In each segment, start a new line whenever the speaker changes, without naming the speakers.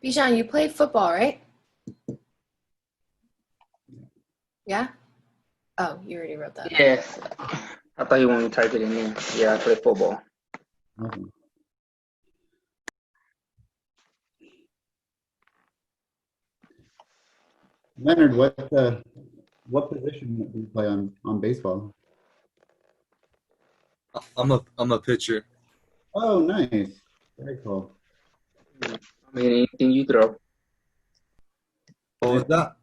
Bijan, you play football, right? Yeah? Oh, you already wrote that.
Yes. I thought you wanted me to type it in there. Yeah, I play football.
Okay. Leonard, what position do you play on baseball?
I'm a pitcher.
Oh, nice. Very cool.
I mean, anything you throw.
What was that?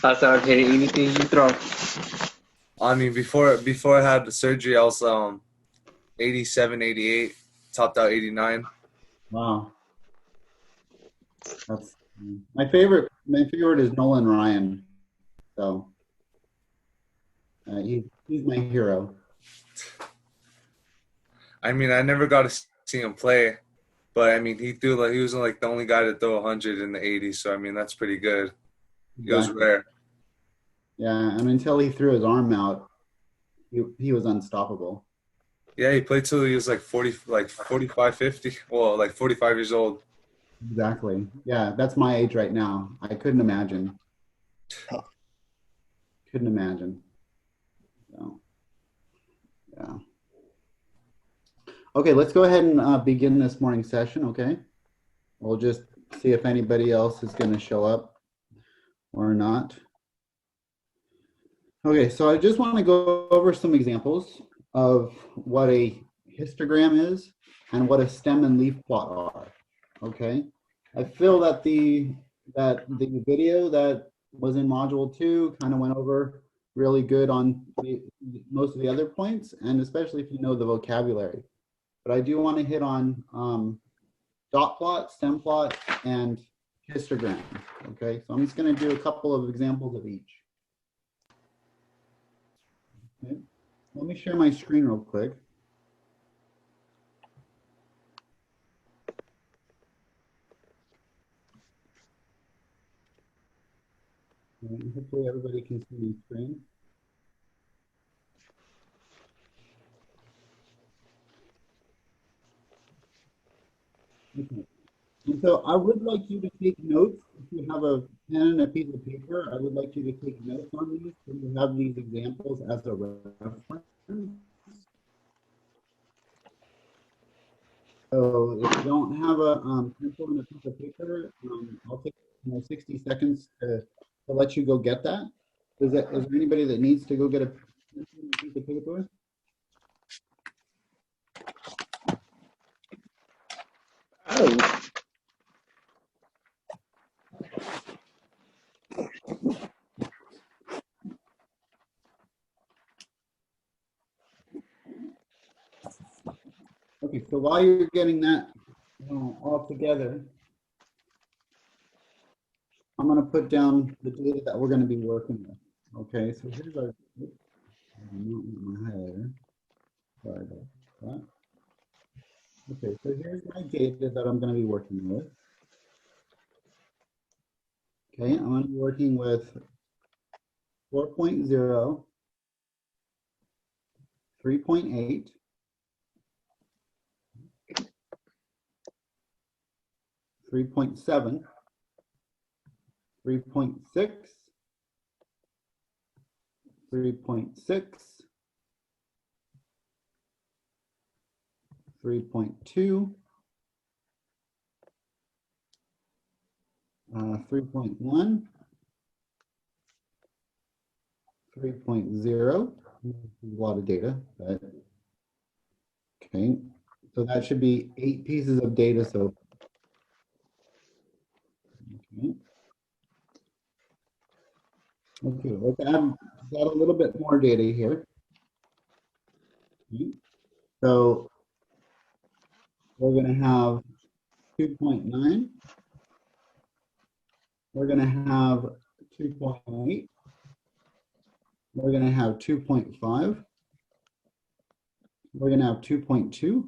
I started hitting anything you throw.
I mean, before I had the surgery, I was 87, 88, topped out 89.
Wow. That's my favorite. My favorite is Nolan Ryan. So he's my hero.
I mean, I never got to see him play, but I mean, he was like the only guy to throw 100 in the 80s. So I mean, that's pretty good. It was
Exactly.
rare.
Yeah, and until he threw his arm out, he was unstoppable.
Yeah, he played till he was like 40, like 45, 50. Well, like 45 years old.
Exactly. Yeah, that's my age right now. I couldn't imagine. Couldn't imagine. So, yeah. Okay, let's go ahead and begin this morning's session, okay? We'll just see if anybody else is going to show up or not. Okay, so I just want to go over some examples of what a histogram is and what a stem and leaf plot are, okay? I feel that the video that was in module 2 kind of went over really good on most of the other points, and especially if you know the vocabulary. But I do want to hit on dot plot, stem plot, and histogram. Okay, so I'm just going to do a couple of examples of each. Okay. Let me share my screen real quick. And hopefully everybody can see my screen. Okay. And so I would like you to take notes. If you have a pen and a piece of paper, I would like you to take notes on these so you have these examples as a reference. So if you don't have a pencil and a piece of paper, I'll take 60 seconds to let you go get that. Is there anybody that needs to go get a pencil and a piece of paper?
Oh,
Okay, so while you're getting that all together, I'm going to put down the data that we're going to be working with. Okay, so here's our, my highlighter. Sorry about that. Okay, so here's my data that I'm going to be working with. Okay, I'm going to be working with 4.0, 3.8, 3.7, 3.6, 3.6, 3.2, 3.1, 3.0. A lot of data, but okay. So that should be 8 pieces of data. So okay, let's add a little bit more data here. Okay. So we're going to have 2.9. We're going to have 2.8. We're going to have 2.5. We're going to have 2.2.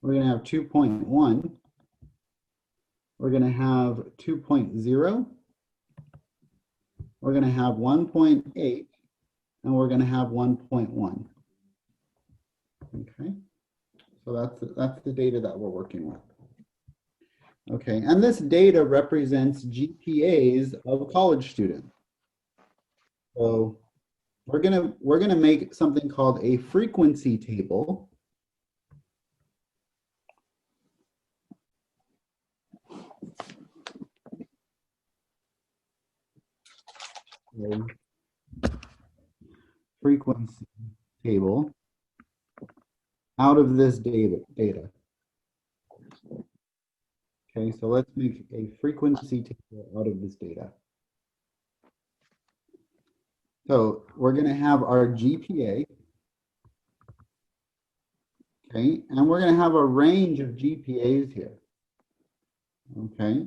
We're going to have 2.1. We're going to have 2.0. We're going to have 1.8. And we're going to have 1.1. Okay. So that's the data that we're working with. Okay, and this data represents GPAs of college students. So we're gonna make something called a frequency table. Frequency table out of this data. Okay, so let's make a frequency table out of this data. So we're going to have our GPA, okay, and we're going to have a range of GPAs here. Okay,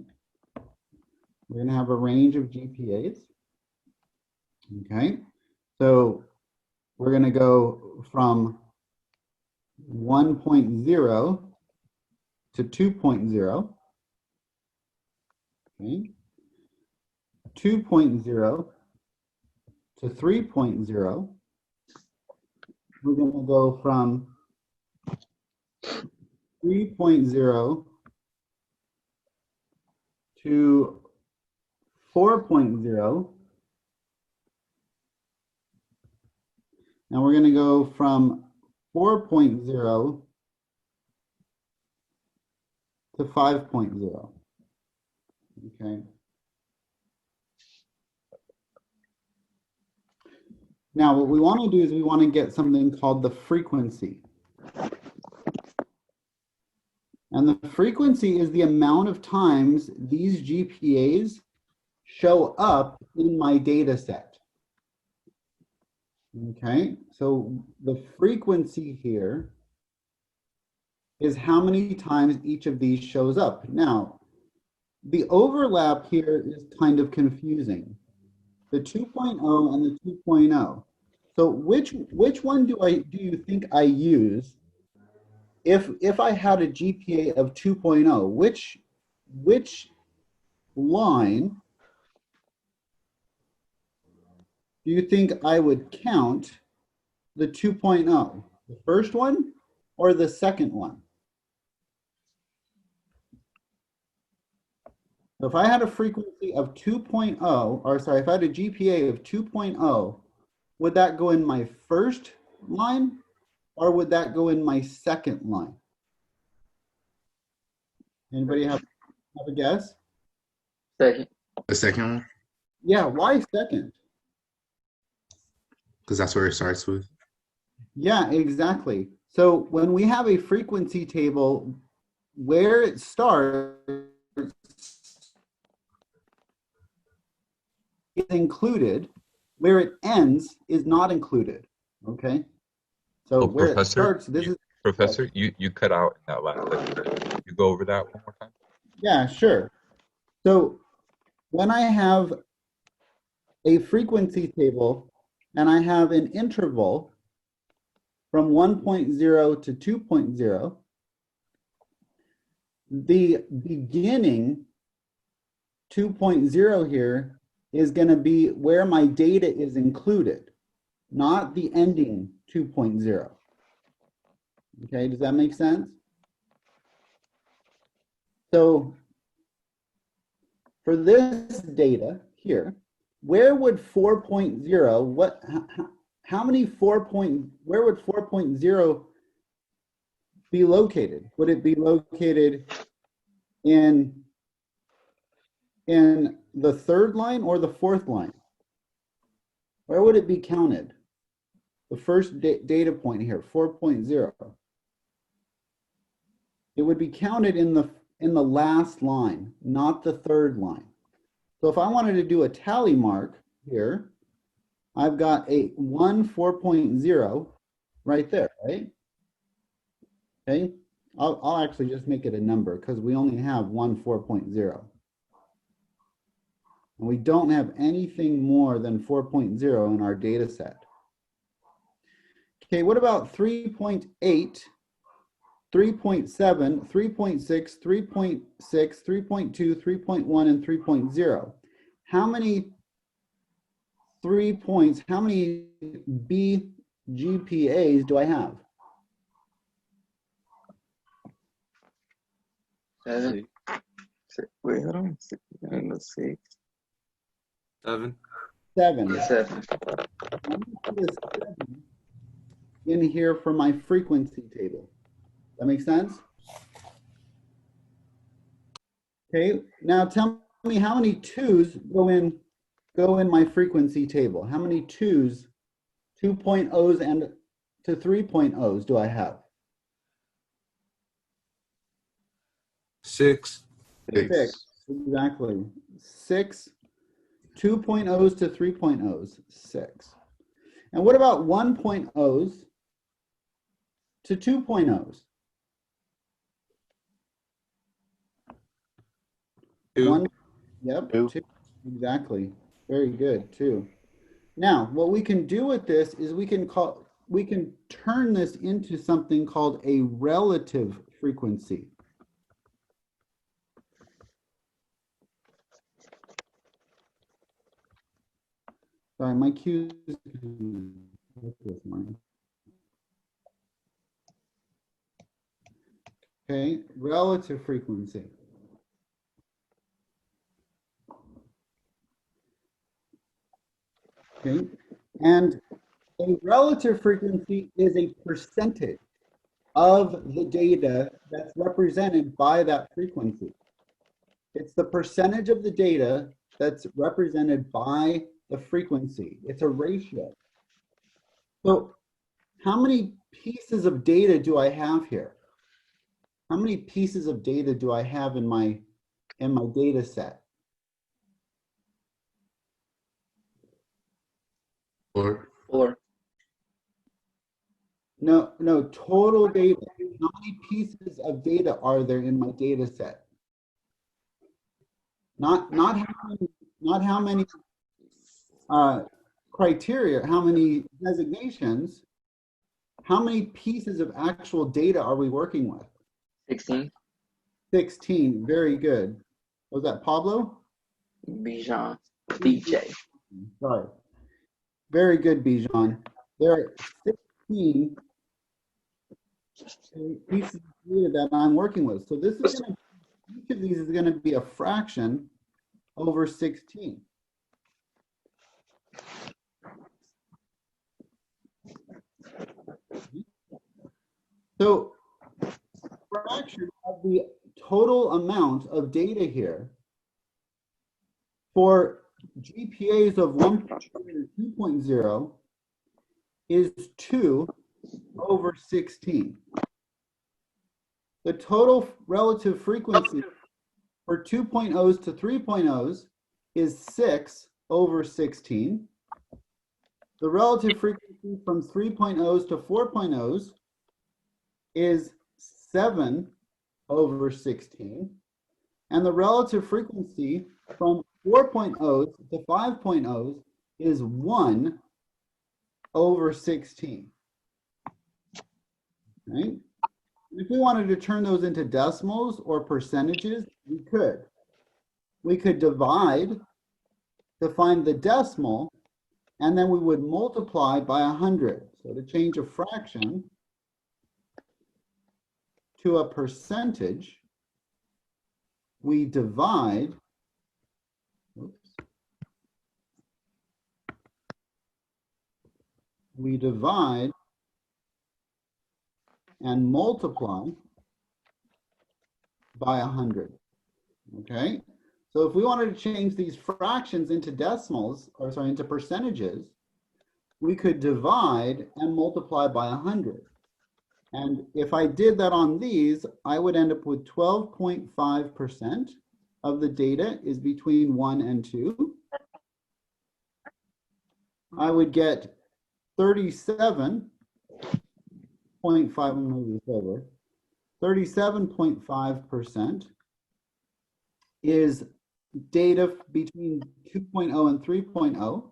we're going to have a range of GPAs. Okay, so we're going to go from 1.0 to 2.0. Okay, 2.0 to 3.0. We're going to go from 3.0 to 4.0. Now we're going to go from 4.0 to 5.0. Okay. Now what we want to do is we want to get something called the frequency. And the frequency is the amount of times these GPAs show up in my data set. Okay, so the frequency here is how many times each of these shows up. Now, the overlap here is kind of confusing. The 2.0 and the 2.0. So which one do you think I use if I had a GPA of 2.0? Which line do you think I would count the 2.0? The first one or the second one? So if I had a frequency of 2.0, or sorry, if I had a GPA of 2.0, would that go in my first line or would that go in my second line? Anybody have a guess?
Second.
The second one,
Yeah, why second?
because that's where it starts with.
Yeah, exactly. So when we have a frequency table, where it starts is included, where it ends is not included. Okay. So
Oh,
where it
Professor,
starts, this is
Professor, you cut out in that last lecture. You go over that one more time?
yeah, sure. So when I have a frequency table and I have an interval from 1.0 to 2.0, the beginning 2.0 here is going to be where my data is included, not the ending 2.0. Okay, does that make sense? So for this data here, where would 4.0, how many where would 4.0 be located? Would it be located in the third line or the fourth line? Where would it be counted? The first data point here, 4.0. It would be counted in the last line, not the third line. So if I wanted to do a tally mark here, I've got a 1 4.0 right there, right? Okay, I'll actually just make it a number because we only have 1 4.0. And we don't have anything more than 4.0 in our data set. Okay, what about 3.8, 3.7, 3.6, 3.6, 3.2, 3.1, and 3.0? How many 3 points, how many B GPAs do I have?
7.
Wait, hold on. 6.
7.
7.
Yeah, 7.
I'm gonna put a 7 in here for my frequency table. That makes sense? Okay, now tell me how many 2's go in my frequency table. How many 2's, 2.0's and to 3.0's do I have?
6.
6. Exactly. 6. 2.0's to 3.0's, 6. And what about 1.0's to 2.0's?
2.
One, yep, 2. Exactly. Very good, 2. Now, what we can do with this is we can turn this into something called a relative frequency. Sorry, my cues this morning. Okay, relative frequency. Okay, and a relative frequency is a percentage of the data that's represented by that frequency. It's the percentage of the data that's represented by the frequency. It's a ratio. So how many pieces of data do I have here? How many pieces of data do I have in my data set?
4.
4.
No, total data. How many pieces of data are there in my data set? Not how many criteria, how many designations, how many pieces of actual data are we working with?
16.
16, very good. Was that Pablo?
Bijan. DJ.
Sorry. Very good, Bijan. There are 16 pieces of data that I'm working with. So this is going to, each of these is going to be a fraction over 16. So fraction of the total amount of data here for GPAs of 1.0 and 2.0 is 2 over 16. The total relative frequency for 2.0's to 3.0's is 6 over 16. The relative frequency from 3.0's to 4.0's is 7 over 16. And the relative frequency from 4.0's to 5.0's is 1 over 16. Right? If we wanted to turn those into decimals or percentages, we could. We could divide to find the decimal, and then we would multiply by 100. So to change a fraction to a percentage, we divide, and multiply by 100. Okay, so if we wanted to change these fractions into decimals, or sorry, into percentages, we could divide and multiply by 100. And if I did that on these, I would end up with 12.5% of the data is between 1 and 2. I would get 37.5, I'm going to move this over, 37.5% is data between 2.0 and 3.0.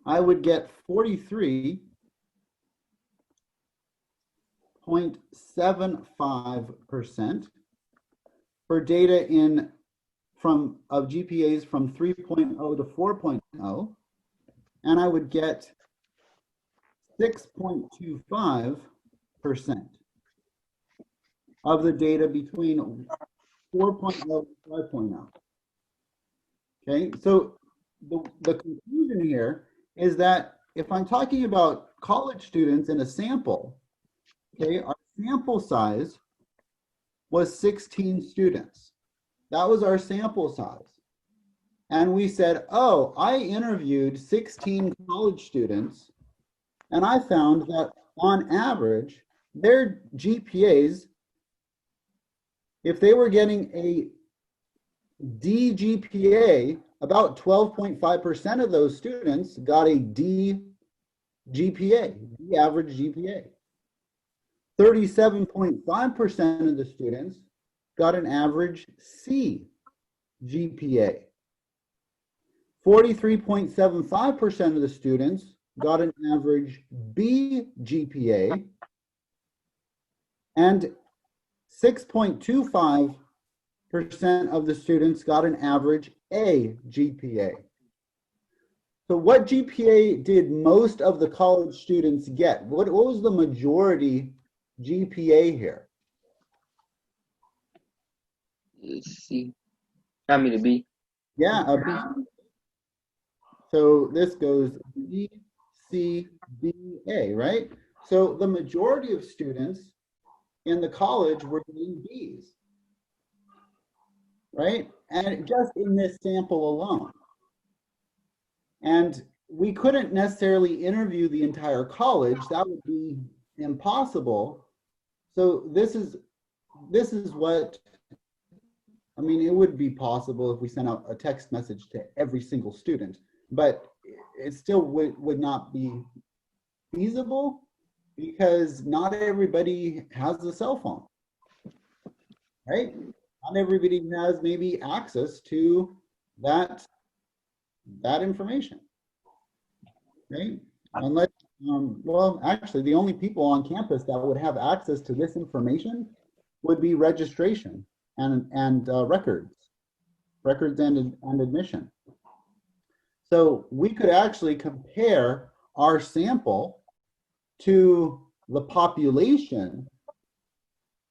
I would get 43.75% for data of GPAs from 3.0 to 4.0, and I would get 6.25% of the data between 4.0 and 5.0. Okay, so the conclusion here is that if I'm talking about college students in a sample, okay, our sample size was 16 students. That was our sample size. And we said, oh, I interviewed 16 college students, and I found that on average, their GPAs, if they were getting a D GPA, about 12.5% of those students got a D GPA, the average GPA. 37.5% of the students got an average C GPA. 43.75% of the students got an average B GPA, and 6.25% of the students got an average A GPA. So what GPA did most of the college students get? What was the majority GPA here?
C. I mean, the B.
Yeah, a B. So this goes B, C, B, A, right? So the majority of students in the college were getting Bs, right? And just in this sample alone. And we couldn't necessarily interview the entire college. That would be impossible. So this is what, I mean, it would be possible if we sent out a text message to every single student, but it still would not be feasible because not everybody has a cell phone, right? Not everybody has maybe access to that information, right? Unless, well, actually, the only people on campus that would have access to this information would be registration and records and admission. So we could actually compare our sample to the population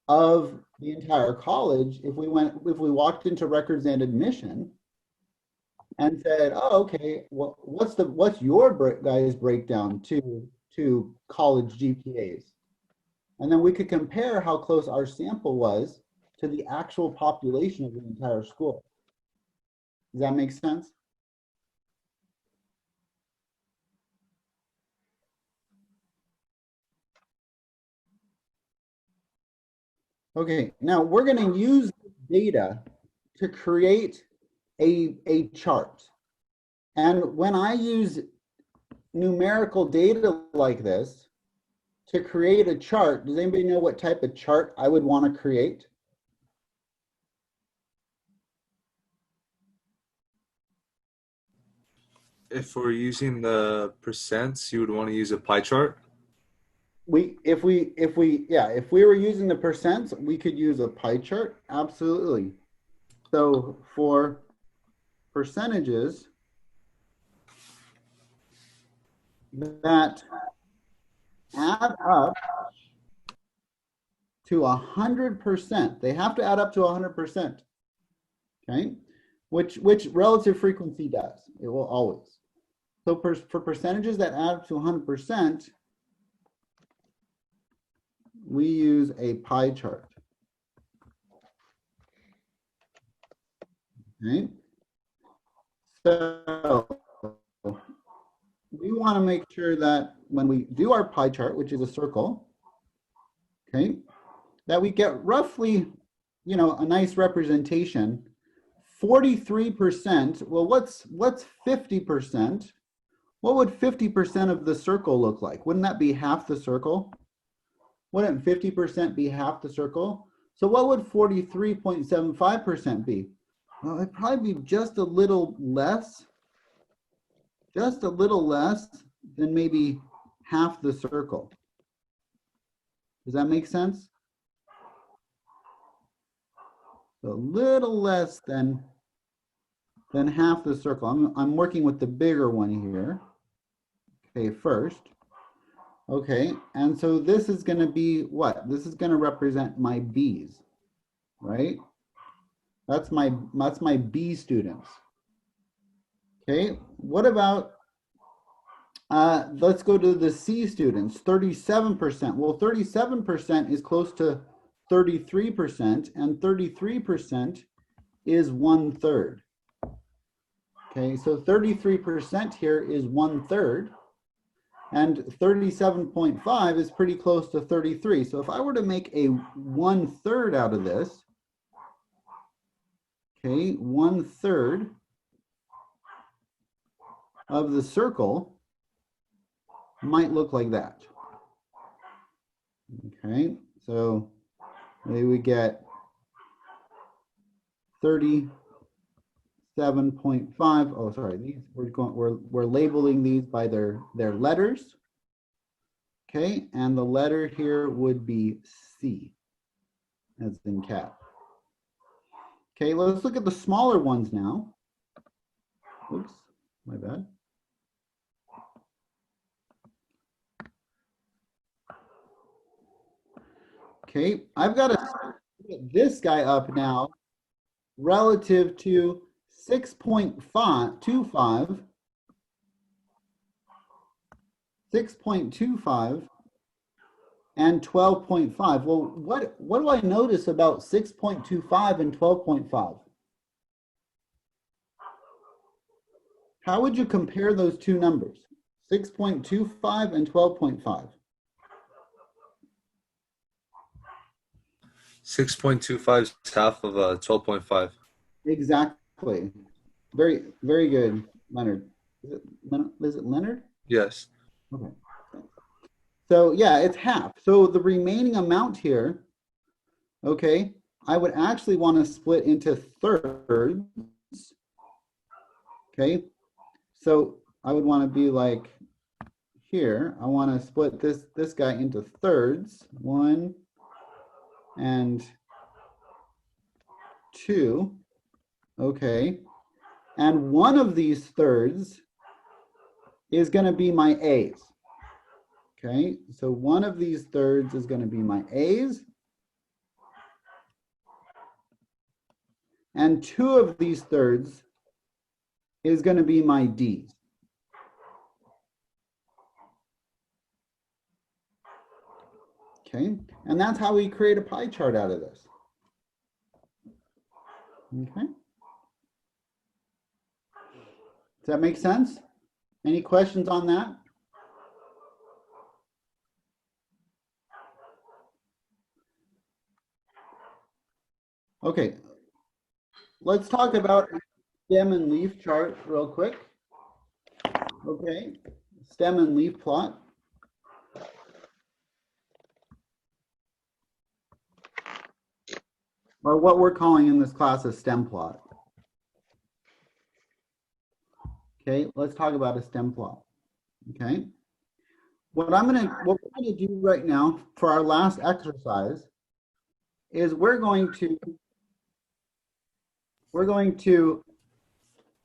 of the entire college if we walked into records and admission and said, oh, okay, well, what's your guys' breakdown to college GPAs? And then we could compare how close our sample was to the actual population of the entire school. Does that make sense? Okay, now we're going to use data to create a chart. And when I use numerical data like this to create a chart, does anybody know what type of chart I would want to create?
If we're using the percents, you would want to use a pie chart.
If we were using the percents, we could use a pie chart. Absolutely. So for percentages that add up to 100%, they have to add up to 100%. Okay, which relative frequency does. It will always. So for percentages that add up to 100%, we use a pie chart. Okay. So we want to make sure that when we do our pie chart, which is a circle, okay, that we get roughly, you know, a nice representation. 43%, well, what's 50%? What would 50% of the circle look like? Wouldn't that be half the circle? Wouldn't 50% be half the circle? So what would 43.75% be? Well, it'd probably be just a little less than maybe half the circle. Does that make sense? So a little less than half the circle. I'm working with the bigger one here. Okay, first. Okay, and so this is going to be what? This is going to represent my B's, right? That's my B students. Okay, what about let's go to the C students, 37%. Well, 37% is close to 33%, and 33% is 1/3. Okay, so 33% here is 1/3, and 37.5 is pretty close to 33. So if I were to make a 1/3 out of this, okay, 1/3 of the circle might look like that. Okay, so maybe we get 37.5. Oh, sorry, these we're labeling these by their letters. Okay, and the letter here would be C, as in cat. Okay, let's look at the smaller ones now. Oops, my bad. Okay, I've got to get this guy up now relative to 6.25, 6.25, and 12.5. Well, what do I notice about 6.25 and 12.5? How would you compare those two numbers? 6.25 and 12.5.
6.25 is half of 12.5.
Exactly. Very, very good, Leonard. Is it Leonard?
Yes.
Okay. So yeah, it's half. So the remaining amount here, okay, I would actually want to split into thirds. Okay. So I would want to be like here. I want to split this guy into thirds. 1 and 2. Okay. And one of these thirds is going to be my A's. Okay, so one of these thirds is going to be my A's. And two of these thirds is going to be my D's. Okay, and that's how we create a pie chart out of this. Okay. Does that make sense? Any questions on that? Okay, let's talk about stem and leaf chart real quick. Okay, stem and leaf plot. Or what we're calling in this class a stem plot. Okay, let's talk about a stem plot. Okay, what we're gonna do right now for our last exercise is we're going to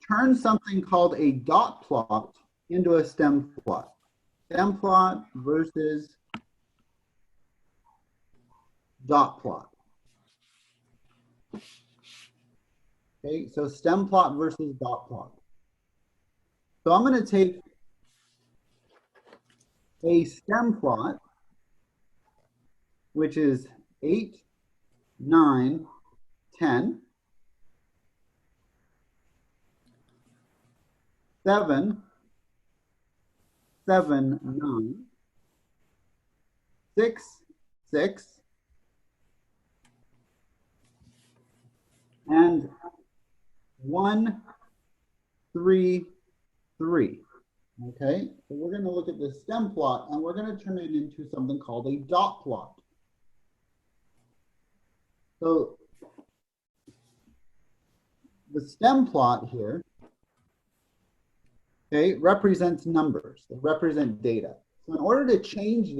turn something called a dot plot into a stem plot. Stem plot versus dot plot. Okay, so stem plot versus dot plot. So I'm going to take a stem plot, which is 8, 9, 10, 7, 7, 9, 6, 6, and 1, 3, 3. Okay, so we're going to look at the stem plot and we're going to turn it into something called a dot plot. So the stem plot here, okay, represents numbers. They represent data. So in order to change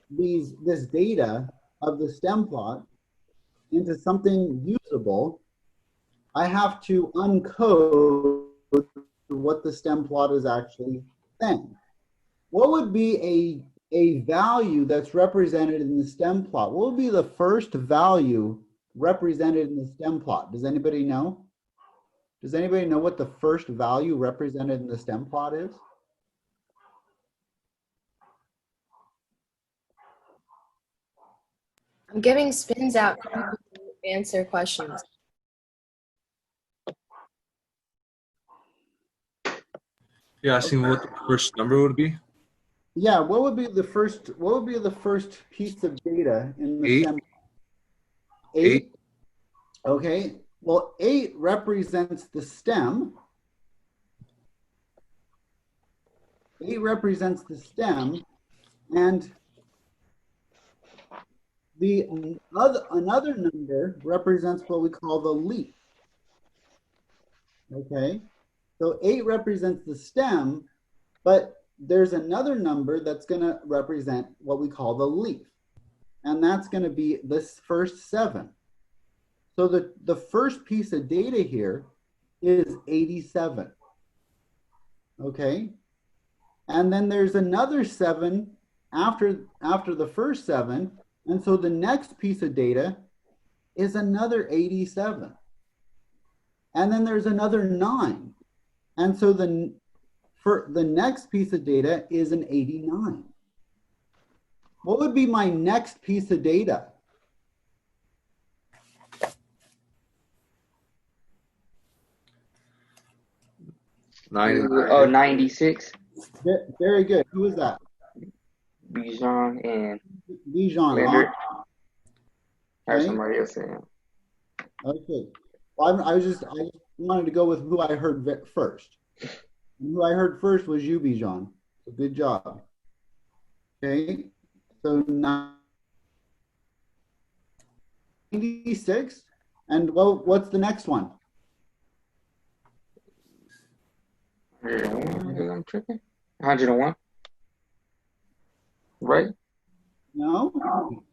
this data of the stem plot into something usable, I have to uncode what the stem plot is actually saying. what would be a value that's represented in the stem plot? What would be the first value represented in the stem plot? Does anybody know? Does anybody know what the first value represented in the stem plot is?
I'm giving spins out for people to answer questions.
Yeah, asking what the first number would be.
Yeah, what would be the first piece of data in the
8.
stem?
8.
Okay. Well, 8 represents the stem. 8 represents the stem, and another number represents what we call the leaf. Okay. So 8 represents the stem, but there's another number that's going to represent what we call the leaf. And that's going to be this first 7. So the first piece of data here is 87. Okay. And then there's another 7 after the first 7. And so the next piece of data is another 87. And then there's another 9. And so for the next piece of data is an 89. What would be my next piece of data?
Oh, 96.
Very good. Who is that?
Bijan and
Bijan.
Leonard. Or
Okay.
somebody else saying.
Okay. Well, I just wanted to go with who I heard first. And who I heard first was you, Bijan. So good job. Okay. So 96. And what's the next one?
101. I'm tripping. 101. Right?
No?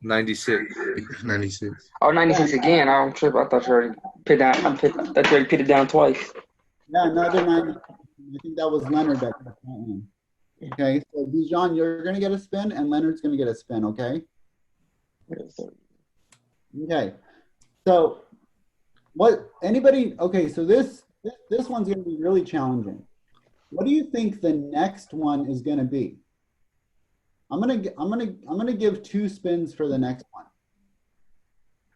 96.
96.
Oh, 96 again. I'm tripping. I thought you already put down. I thought you already put it down twice.
Yeah, another 90. I think that was Leonard that got that one. Okay, so Bijan, you're going to get a spin, and Leonard's going to get a spin, okay? Okay. So okay, so this one's going to be really challenging. What do you think the next one is going to be? I'm going to give 2 spins for the next one.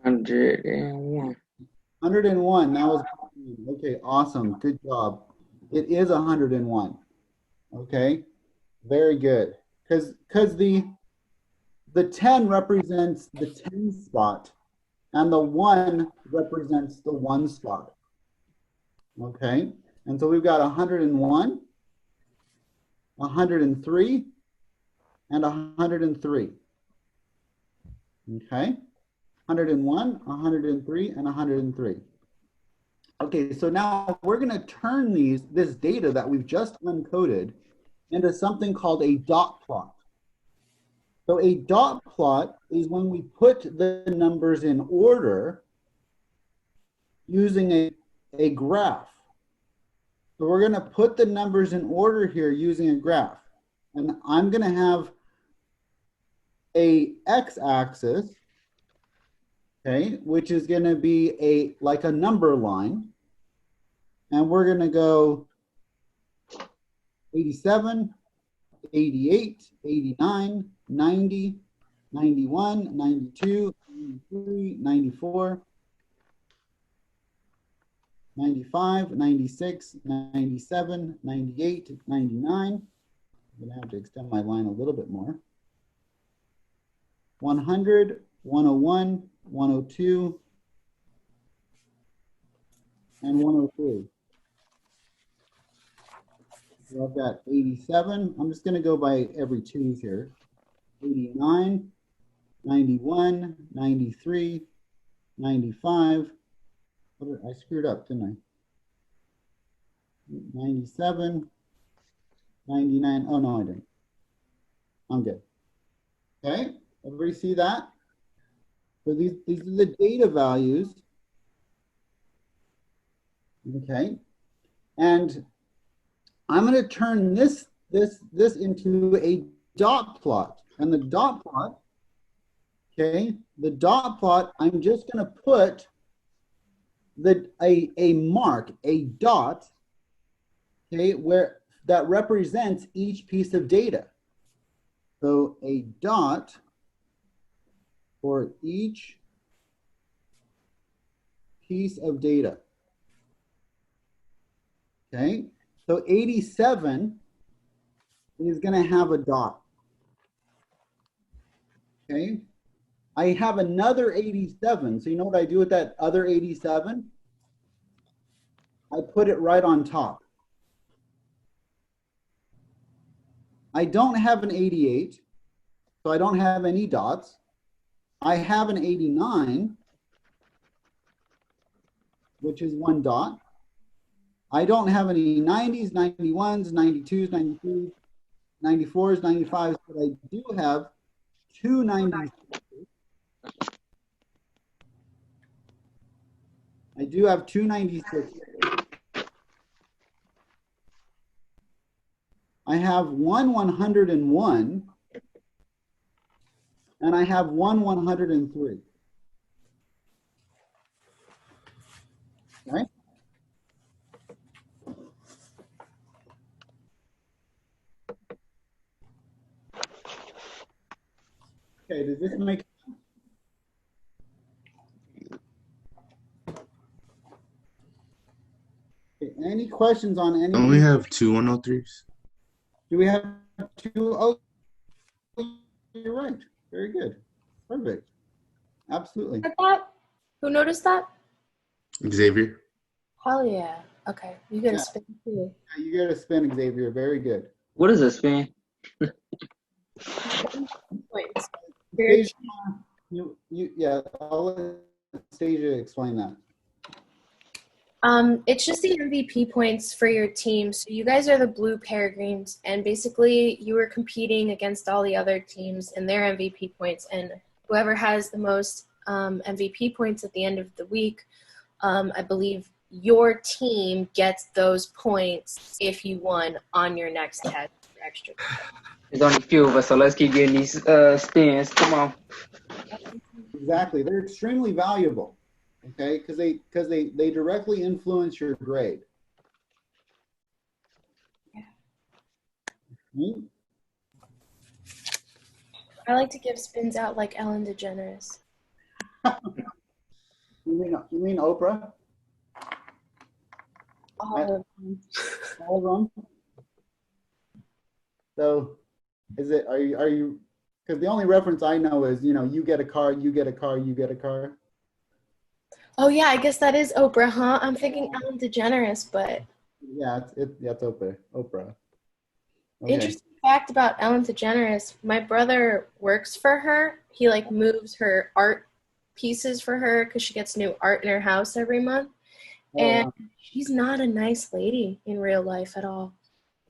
101.
101. That was okay, awesome. Good job. It is 101. Okay? Very good. Cuz the 10 represents the 10 spot and the 1 represents the 1 spot. Okay? And so we've got 101, 103, and 103. Okay? 101, 103, and 103. Okay, so now we're going to turn this data that we've just uncoded into something called a dot plot. So a dot plot is when we put the numbers in order using a graph. So we're going to put the numbers in order here using a graph. And I'm going to have a x-axis, okay, which is going to be like a number line. And we're going to go 87, 88, 89, 90, 91, 92, 93, 94, 95, 96, 97, 98, 99. I'm going to have to extend my line a little bit more. 100, 101, 102, and 103. So I've got 87. I'm just going to go by every 2s here. 89, 91, 93, 95. I screwed up, didn't I? 97, 99. Oh, no, I didn't. I'm good. Okay, everybody see that? So these are the data values. Okay, and I'm going to turn this this into a dot plot. And the dot plot, okay, the dot plot, I'm just going to put a mark, a dot, okay, where that represents each piece of data. So a dot for each piece of data. Okay, so 87 is going to have a dot. Okay, I have another 87. So you know what I do with that other 87? I put it right on top. I don't have an 88, so I don't have any dots. I have an 89, which is one dot. I don't have any 90s, 91s, 92s, 93s, 94s, 95s, but I do have two 90s. I do have two 96. I have one 101, and I have one 103. Okay? Okay, does this make sense? Okay, any questions on any?
Don't we have two 103s?
Do we have two? Oh, you're right. Very good. Perfect. Absolutely.
At that? Who noticed that?
Xavier.
Hell yeah. Okay, you get
Yeah.
a spin too.
Yeah, you get a spin, Xavier. Very good.
What is a spin?
Points. Very
Stasia, yeah, I'll let Stasia explain that.
It's just the MVP points for your team. So you guys are the blue peregrines, and basically you were competing against all the other teams and their MVP points, and whoever has the most MVP points at the end of the week, I believe your team gets those points if you won on your next test for extra.
There's only a few of us, so let's keep getting these spins. Come on.
Exactly. They're extremely valuable. Okay, because they directly influence your grade. Hmm?
I like to give spins out like Ellen DeGeneres.
You mean Oprah?
All of them.
All of them? So, are you? Because the only reference I know is, you get a car, you get a car, you get a car.
Oh yeah, I guess that is Oprah, huh? I'm thinking Ellen DeGeneres, but
Yeah, it's Oprah. Oprah. Okay.
interesting fact about Ellen DeGeneres, my brother works for her. He like moves her art pieces for her because she gets new art in her house every month. And she's not a nice lady in real life at all.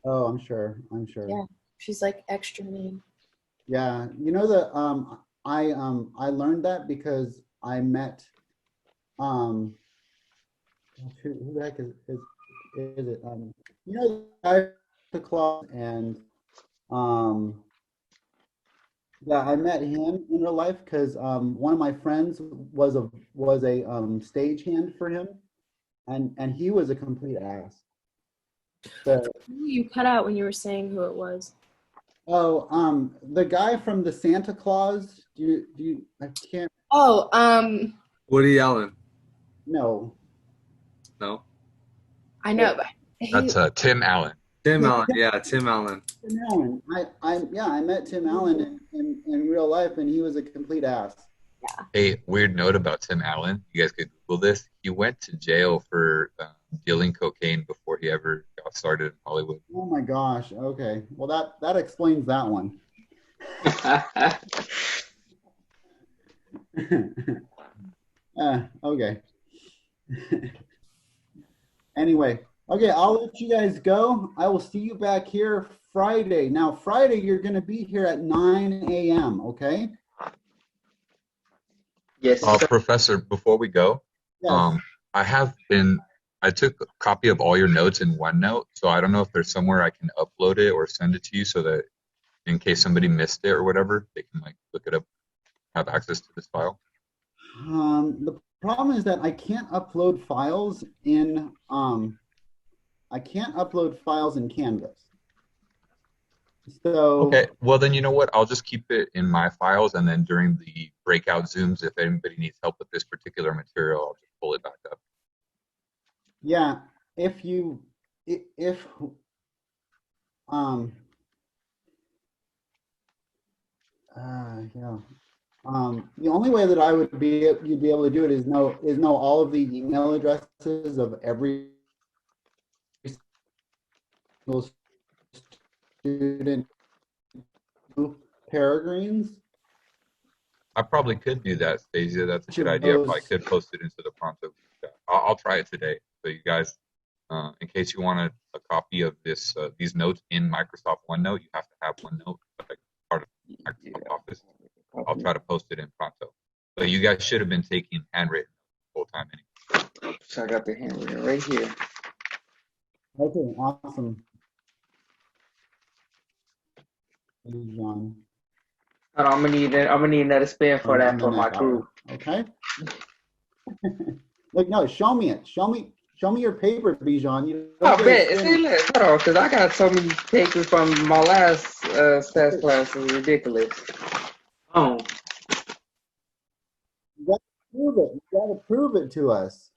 Oh, I'm sure.
Yeah, she's like extra mean.
Yeah, I learned that because I met who the heck is it? The guy the club, and yeah, I met him in real life because one of my friends was a stagehand for him, and he was a complete ass. So,
You cut out when you were saying who it was.
the guy from the Santa Claus. Do you? I can't.
Oh,
Woody Allen.
No.
No.
I know, but
That's Tim Allen.
Tim Allen. Yeah, Tim Allen.
Tim Allen. I met Tim Allen in real life, and he was a complete ass.
A weird note about Tim Allen. You guys could Google this. He went to jail for dealing cocaine before he ever got started in Hollywood.
Oh my gosh. Okay. Well, that explains that one. Okay. Anyway, okay, I'll let you guys go. I will see you back here Friday. Now, Friday, you're going to be here at 9 a.m., okay?
Yes.
Professor, before we go,
Yes.
I have been I took a copy of all your notes in OneNote, so I don't know if there's somewhere I can upload it or send it to you so that in case somebody missed it or whatever, they can like look it up, have access to this file.
The problem is that I can't upload files in Canvas. So
Okay, well then you know what? I'll just keep it in my files, and then during the breakout Zooms, if anybody needs help with this particular material, I'll just pull it back up.
yeah, if um yeah. The only way that you'd be able to do it is know all of the email addresses of every single student Peregrines.
I probably could do that, Stasia. That's a
Each
good
of
idea. I probably
those,
could post it into the Pronto. I'll try it today. So you guys, in case you want a copy of these notes in Microsoft OneNote, you have to have OneNote, like part of
Yeah.
Microsoft Office. I'll try to post it in Pronto. But you guys should have been taking handwritten the whole time anyway.
So I got the handwritten right here.
okay, awesome. John.
Hold on, I'm gonna need another spin for
in
that
the
for my
next hour.
group.
Okay. Like no, show me it. Show me your paper, Bijan. You don't
Oh,
get
bet.
a
See,
spin.
look, hold on, because I got so many papers from my last stats class. It's ridiculous. Oh,
You gotta prove it. You gotta prove it to us.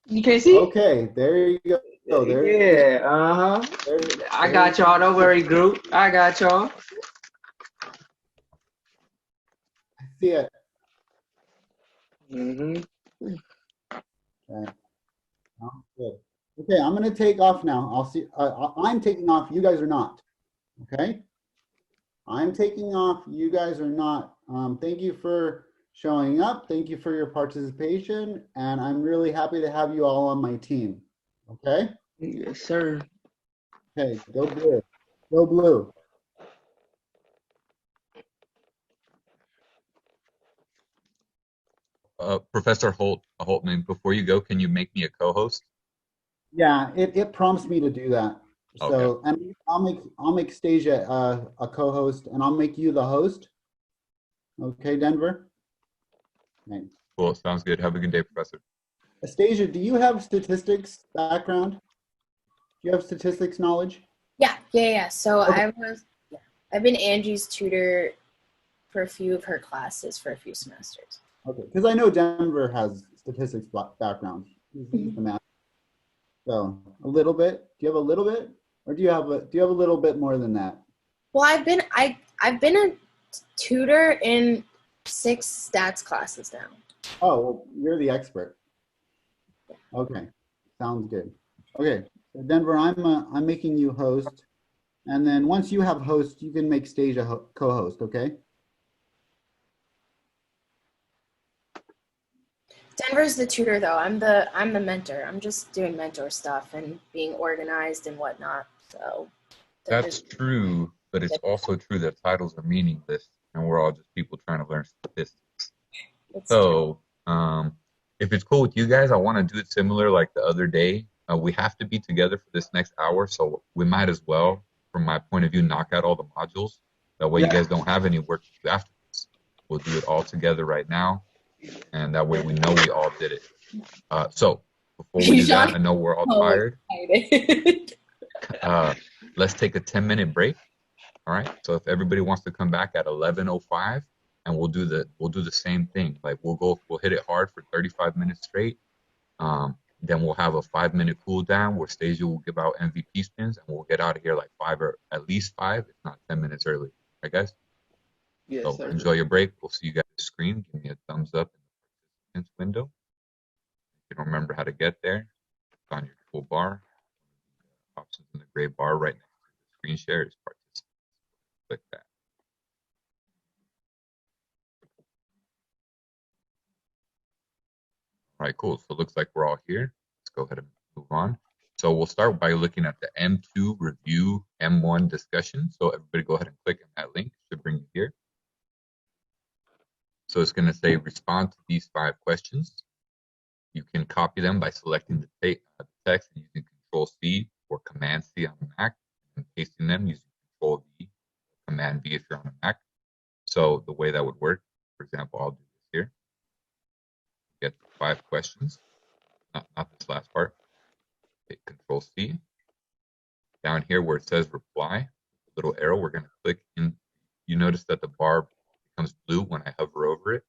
you can't see?
Okay, there you go.
Yeah, uh-huh. I got y'all. Don't worry, group. I got y'all.
I see it.
Mm-hmm.
Okay. Sounds good. Okay, I'm gonna take off now. I'll see. I'm taking off. You guys are not. Okay. I'm taking off. You guys are not. Thank you for showing up. Thank you for your participation, and I'm really happy to have you all on my team. Okay.
Yes, sir.
Okay. Go blue. Go blue.
Professor Hultman, before you go, can you make me a co-host?
Yeah. It prompts me to do that.
Okay.
So, and I'll make Stasia a co-host, and I'll make you the host. Okay, Denver. Okay.
Cool. Sounds good. Have a good day, Professor.
Astasia, do you have statistics background? Do you have statistics knowledge?
Yeah. So
Okay.
I've been Angie's tutor for a few of her classes for a few semesters.
Okay, because I know Denver has statistics background. He's the math. So a little bit. Do you have a little bit, or do you have a little bit more than that?
Well, I've been a tutor in 6 stats classes now.
Oh, well, you're the expert. Okay, sounds good. Okay, so Denver, I'm making you host, and then once you have host, you can make Stasia co-host. Okay.
Denver's the tutor though. I'm the mentor. I'm just doing mentor stuff and being organized and whatnot. So
That's true, but it's also true that titles are meaningless, and we're all just people trying to learn statistics. So, if it's cool with you guys, I want to do it similar like the other day. We have to be together for this next hour, so we might as well, from my point of view, knock out all the modules. That way you guys don't have any work to do after this. We'll do it all together right now, and that way we know we all did it. So, before we do that, I know we're all tired. Let's take a 10-minute break. All right. So if everybody wants to come back at 11:05, and we'll do the same thing. Like we'll hit it hard for 35 minutes straight. Then we'll have a 5-minute cool down where Stasia will give out MVP spins, and we'll get out of here like 5 or at least 5, if not 10 minutes early. Right, guys?
Yes,
So
sir.
enjoy your break. We'll see you guys on the screen. Give me a thumbs up in the participants window. If you don't remember how to get there, click on your full bar. Options in the gray bar right next to the screen share is participants. Click that. All right, cool. So it looks like we're all here. Let's go ahead and move on. So we'll start by looking at the M2 review M1 discussion. So everybody go ahead and click on that link. It should bring you here. So it's going to say respond to these 5 questions. You can copy them by selecting the text and using Control C or Command C on the Mac, and pasting them using Control V, Command V if you're on a Mac. So the way that would work, for example, I'll do this here. Get 5 questions, not this last part. Hit Control C. Down here where it says reply, little arrow, we're going to click in. You notice that the bar becomes blue when I hover over it.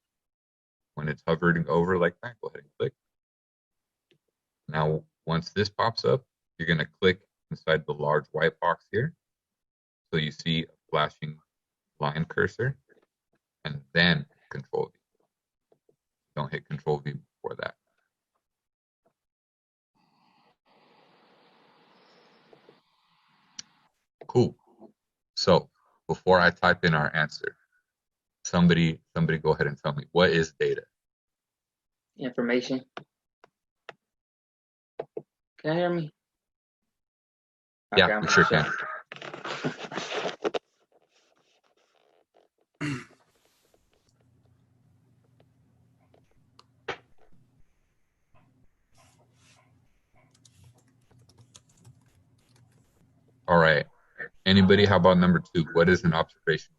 When it's hovering over like that, go ahead and click. Now, once this pops up, you're going to click inside the large white box here. So you see a flashing line cursor, and then Control V. Don't hit Control V before that. Cool. So before I type in our answer, somebody go ahead and tell me, what is data?
Information. Can you hear me?
Yeah,
Okay, I'm
we sure
sure.
can. All right. Anybody, how about number 2? What is an observation?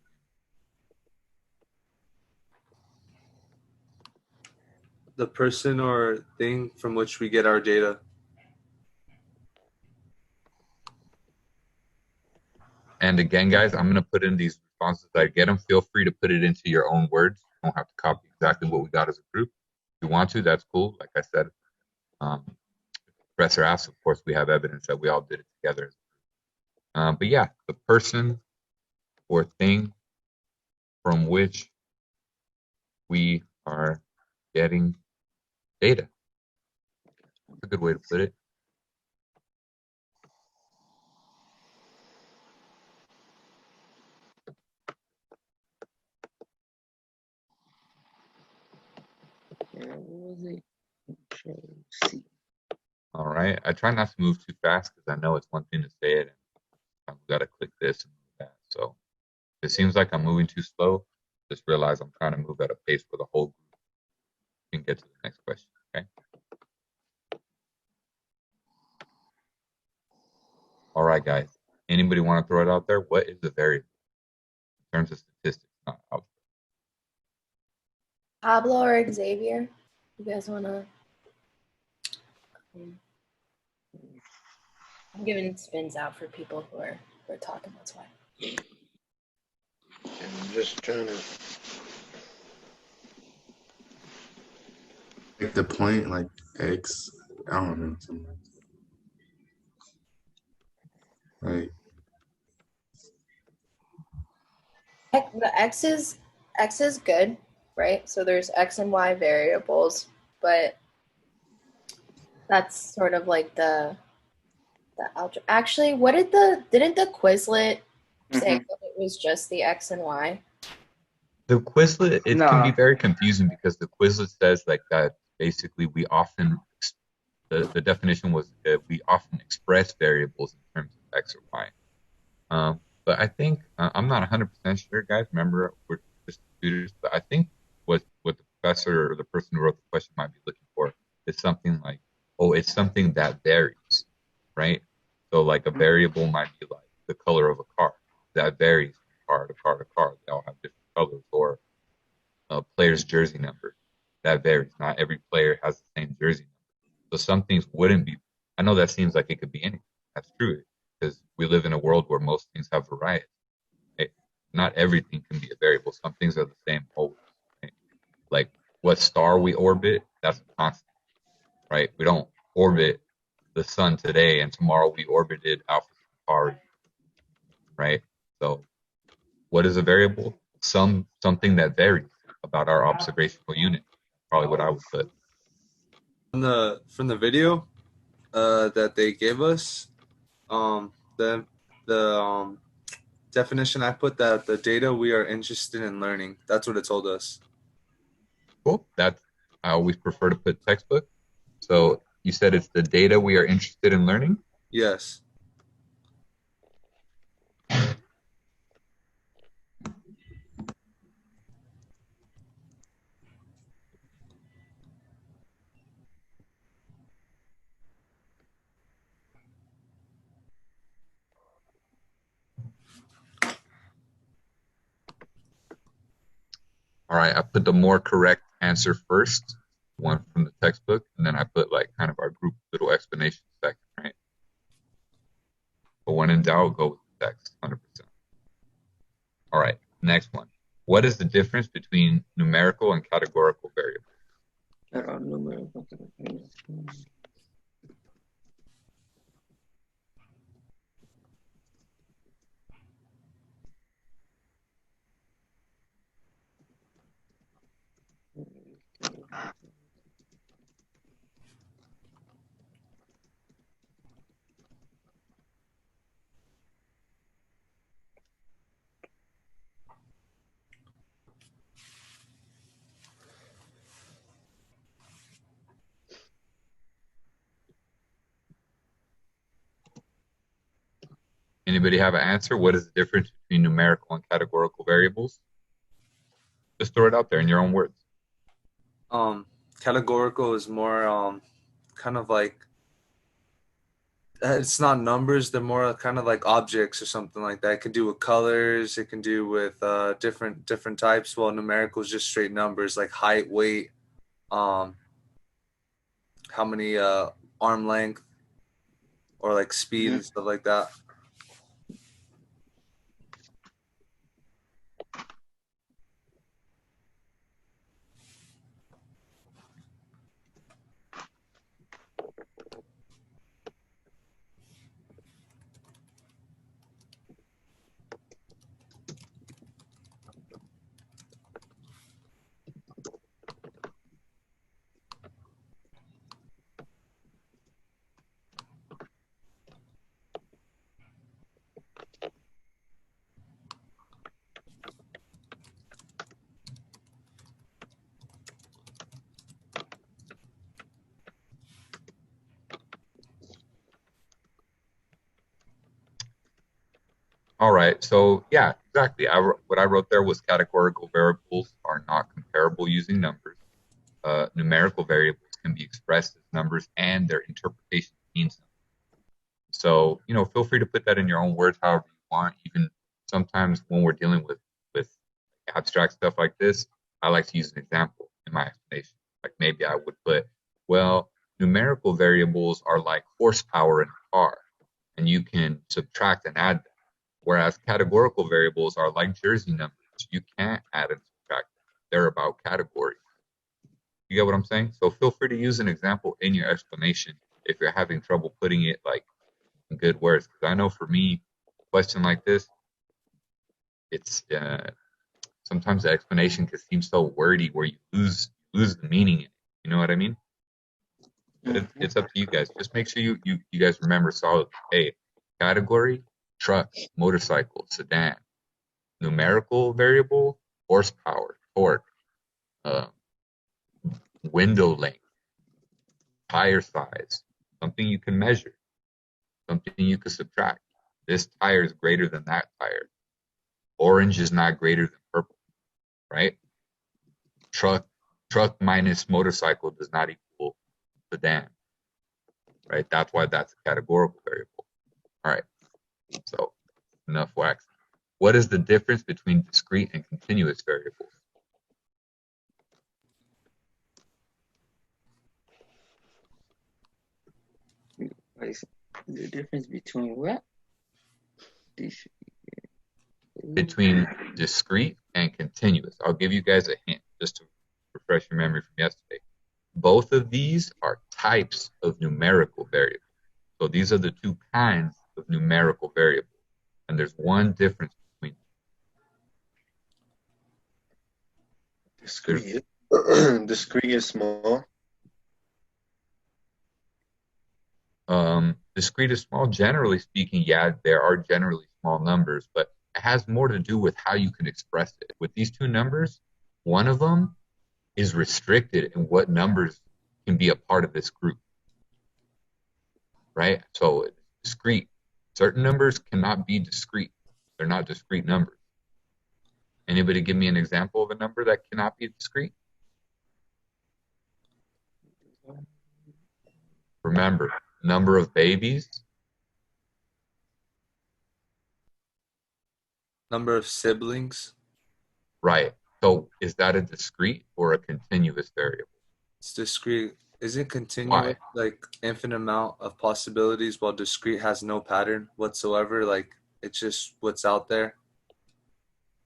The person or thing from which we get our data.
And again, guys, I'm going to put in these responses that I get them. Feel free to put it into your own words. You don't have to copy exactly what we got as a group. If you want to, that's cool. Like I said, professor asks, of course, we have evidence that we all did it together. But yeah, the person or thing from which we are getting data. That's a good way to put it.
What was it? Control C.
All right. I try not to move too fast because I know it's one thing to say it, and I've got to click this and move that. So if it seems like I'm moving too slow, just realize I'm trying to move at a pace where the whole group can get to the next question. Okay. All right, guys. Anybody want to throw it out there? What is the variable in terms of statistics, not algebra?
Pablo or Xavier? You guys want to? I'm giving spins out for people who are talking. That's why.
I'm just trying to make the point like X. I don't know. Something like
The X is good, right? So there's X and Y variables, but that's sort of like the algebra. Actually, what didn't the Quizlet say that it was just the X and Y?
The Quizlet, it can be
No.
very confusing because the Quizlet says like that basically we often, the definition was that we often express variables in terms of X or Y. But I think, I'm not 100% sure, guys. Remember, we're just computers, but I think what the professor or the person who wrote the question might be looking for is something like, oh, it's something that varies, right? So like a variable might be like the color of a car. That varies from car to car to car. They all have different colors. Or a player's jersey number. That varies. Not every player has the same jersey number. So some things wouldn't be. I know that seems like it could be anything. That's true because we live in a world where most things have variety. Right? Not everything can be a variable. Some things are the same always. Right? Like what star we orbit, that's a constant. Right? We don't orbit the sun today and tomorrow we orbited Alpha Centauri. Right? So what is a variable? Something that varies about our observational unit. Probably what I would put.
From the video that they gave us, the definition I put that the data we are interested in learning. That's what it told us.
Cool. That's I always prefer to put textbook. So you said it's the data we are interested in learning.
Yes.
All right, I put the more correct answer first, one from the textbook, and then I put like kind of our group little explanation second, right? But when in doubt, go with the text, 100%. All right, next one. What is the difference between numerical and categorical variables? Anybody have an answer? What is the difference between numerical and categorical variables? Just throw it out there in your own words.
Categorical is more kind of like it's not numbers, they're more kind of like objects or something like that. It can do with colors, it can do with different types. Well, numerical is just straight numbers like height, weight, how many arm length, or like speed and stuff like that.
All right, so yeah, exactly. What I wrote there was categorical variables are not comparable using numbers. Numerical variables can be expressed as numbers, and their interpretation means something. So, feel free to put that in your own words, however you want. Even sometimes when we're dealing with abstract stuff like this, I like to use an example in my explanation. Like maybe I would put, well, numerical variables are like horsepower in a car, and you can subtract and add them. Whereas categorical variables are like jersey numbers. You can't add and subtract them. They're about category. You get what I'm saying? So feel free to use an example in your explanation if you're having trouble putting it like in good words. Because I know for me, a question like this, it's sometimes the explanation can seem so wordy where you lose the meaning in it. You know what I mean? But it's up to you guys. Just make sure you guys remember solid. Hey, category, truck, motorcycle, sedan. Numerical variable, horsepower, torque, window length, tire size, something you can measure, something you can subtract. This tire is greater than that tire. Orange is not greater than purple, right? Truck minus motorcycle does not equal sedan, right? That's why that's a categorical variable. All right, so enough wax. What is the difference between discrete and continuous variables?
The difference between what?
Between discrete and continuous. I'll give you guys a hint just to refresh your memory from yesterday. Both of these are types of numerical variables. So these are the two kinds of numerical variables. And there's one difference between
Discrete. Discrete is small.
Discrete is small. Generally speaking, yeah, there are generally small numbers, but it has more to do with how you can express it. With these two numbers, one of them is restricted in what numbers can be a part of this group, right? So it's discrete. Certain numbers cannot be discrete. They're not discrete numbers. Anybody give me an example of a number that cannot be discrete? Remember, number of babies,
Number of siblings.
right? So is that a discrete or a continuous variable?
It's discrete. Isn't
Why?
continuous like infinite amount of possibilities, while discrete has no pattern whatsoever? Like it's just what's out there.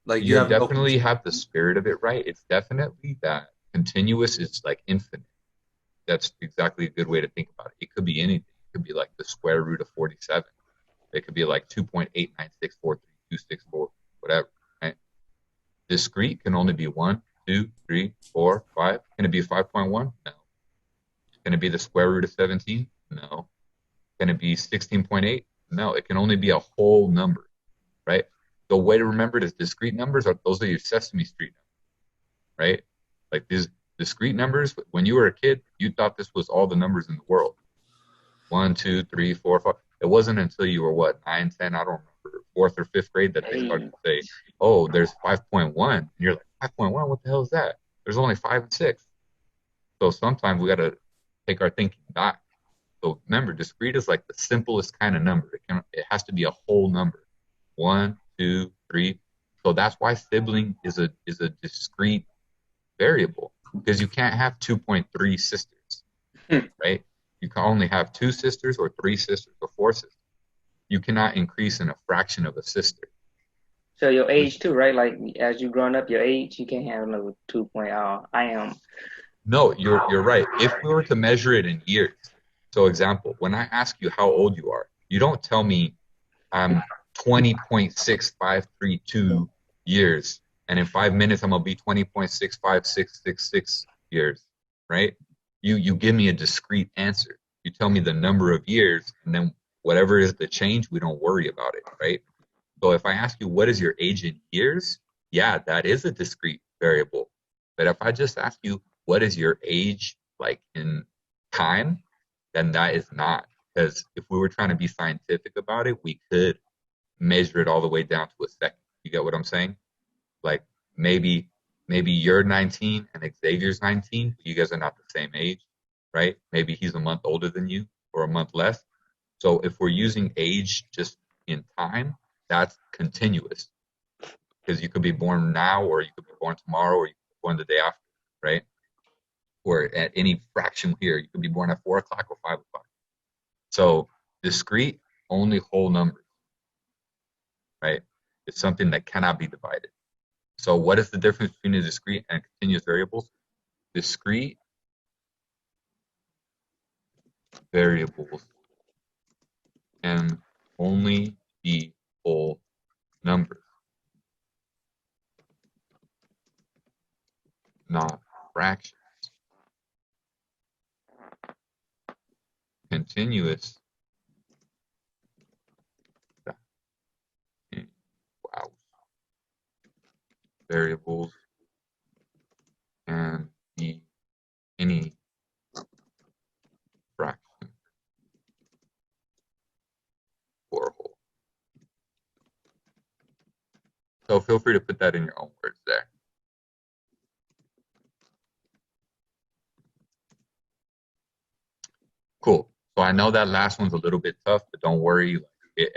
Like you
You
have no
definitely
control.
have the spirit of it right. It's definitely that continuous is like infinite. That's exactly a good way to think about it. It could be anything. It could be like the square root of 47. It could be like 2.89643264, whatever. Right? Discrete can only be 1, 2, 3, 4, 5. Can it be 5.1? No. Can it be the square root of 17? No. Can it be 16.8? No. It can only be a whole number, right? The way to remember it is discrete numbers are those are your Sesame Street numbers, right? Like these discrete numbers, when you were a kid, you thought this was all the numbers in the world. 1, 2, 3, 4, 5. It wasn't until you were what, 9, 10, I don't remember, fourth or fifth grade that they started to say, oh, there's 5.1. And you're like, 5.1? What the hell is that? There's only 5 and 6. So sometimes we got to take our thinking back. So remember, discrete is like the simplest kind of number. It has to be a whole number. 1, 2, 3. So that's why sibling is a discrete variable because you can't have 2.3 sisters, right? You can only have 2 sisters or 3 sisters or 4 sisters. You cannot increase in a fraction of a sister.
So your age too, right? Like as you growing up, your age, you can't have no 2.0. I am.
No, you're right. If we were to measure it in years, so example, when I ask you how old you are, you don't tell me I'm 20.6532 years, and in 5 minutes I'm gonna be 20.65666 years, right? You give me a discrete answer. You tell me the number of years, and then whatever is the change, we don't worry about it, right? So if I ask you what is your age in years, yeah, that is a discrete variable. But if I just ask you what is your age like in time, then that is not. Because if we were trying to be scientific about it, we could measure it all the way down to a second. You get what I'm saying? Like maybe you're 19 and Xavier's 19, but you guys are not the same age, right? Maybe he's a month older than you or a month less. So if we're using age just in time, that's continuous because you could be born now or you could be born tomorrow or you could be born the day after, right? Or at any fraction here, you could be born at 4 o'clock or 5 o'clock. So discrete, only whole numbers, right? It's something that cannot be divided. So what is the difference between a discrete and continuous variables? Discrete variables can only be whole numbers, not fractions. Continuous, wow, variables can be any fraction or whole. So feel free to put that in your own words there. Cool. So I know that last one's a little bit tough, but don't worry.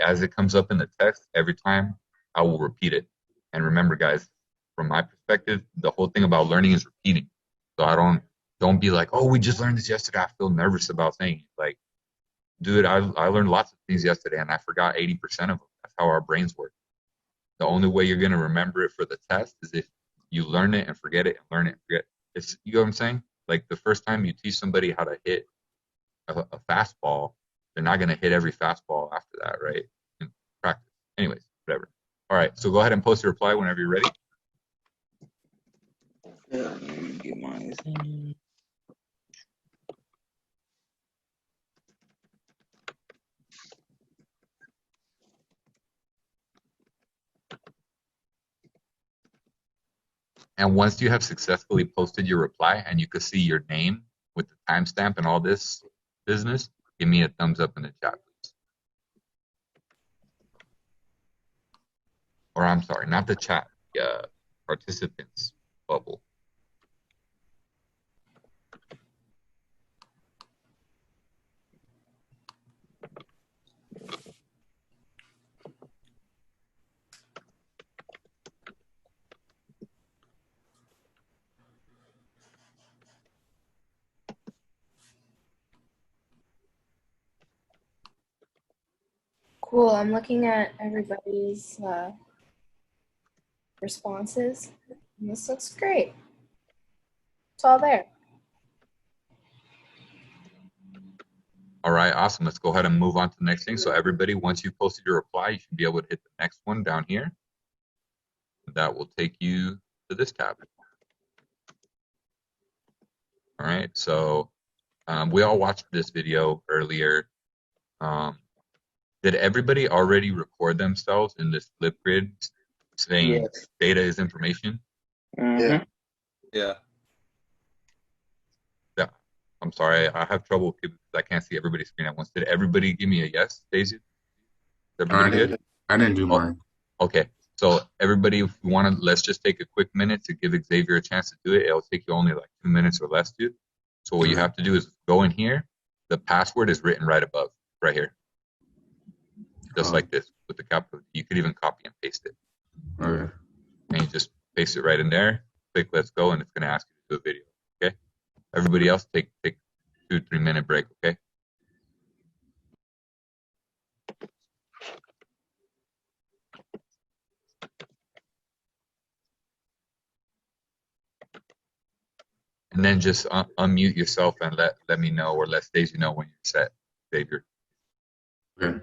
As it comes up in the text, every time I will repeat it. And remember, guys, from my perspective, the whole thing about learning is repeating. So don't be like, oh, we just learned this yesterday. I feel nervous about saying it. Like, dude, I learned lots of things yesterday and I forgot 80% of them. That's how our brains work. The only way you're gonna remember it for the test is if you learn it and forget it and learn it and forget it. It's, you know what I'm saying? Like the first time you teach somebody how to hit a fastball, they're not going to hit every fastball after that, right? In practice. Anyways, whatever. All right, so go ahead and post your reply whenever you're ready.
Get mine.
And once you have successfully posted your reply and you can see your name with the timestamp and all this business, give me a thumbs up in the chat, please. Or I'm sorry, not the chat, the participants bubble.
Cool. I'm looking at everybody's responses. And this looks great. It's all there.
All right, awesome. Let's go ahead and move on to the next thing. So everybody, once you posted your reply, you should be able to hit the next one down here. That will take you to this tab. All right, so we all watched this video earlier. Did everybody already record themselves in this Flipgrid saying
Yes.
data is information?
Mm-hmm.
Yeah.
Yeah. I'm sorry, I have trouble because I can't see everybody's screen at once. Did everybody give me a yes, Daisy? Is everybody good?
I didn't do mine.
Okay. So everybody, if you want to, let's just take a quick minute to give Xavier a chance to do it. It'll take you only like 2 minutes or less to. So what you have to do is go in here. The password is written right above, right here. Just like this with the capital. You could even copy and paste it.
Okay.
And you just paste it right in there. Click let's go, and it's going to ask you to do a video. Okay. Everybody else take 2-3 minute break. Okay. And then just unmute yourself and let me know or let Stacey know when you're set, Xavier.
Okay.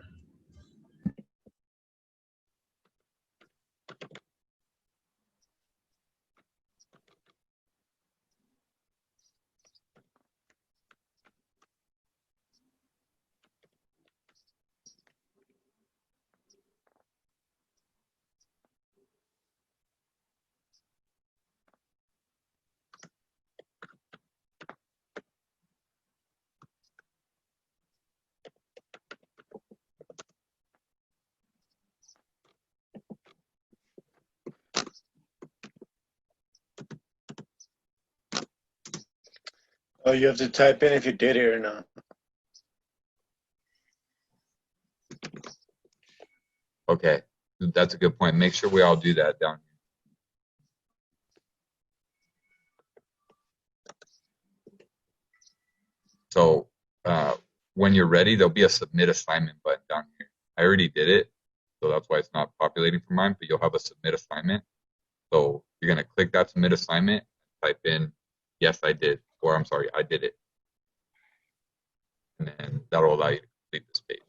Oh, you have to type in if you did it or not.
Okay. That's a good point. Make sure we all do that down here. So when you're ready, there'll be a submit assignment button down here. I already did it, so that's why it's not populating for mine, but you'll have a submit assignment. So you're going to click that submit assignment, type in, yes, I did, or I'm sorry, I did it. And then that'll allow you to complete this page.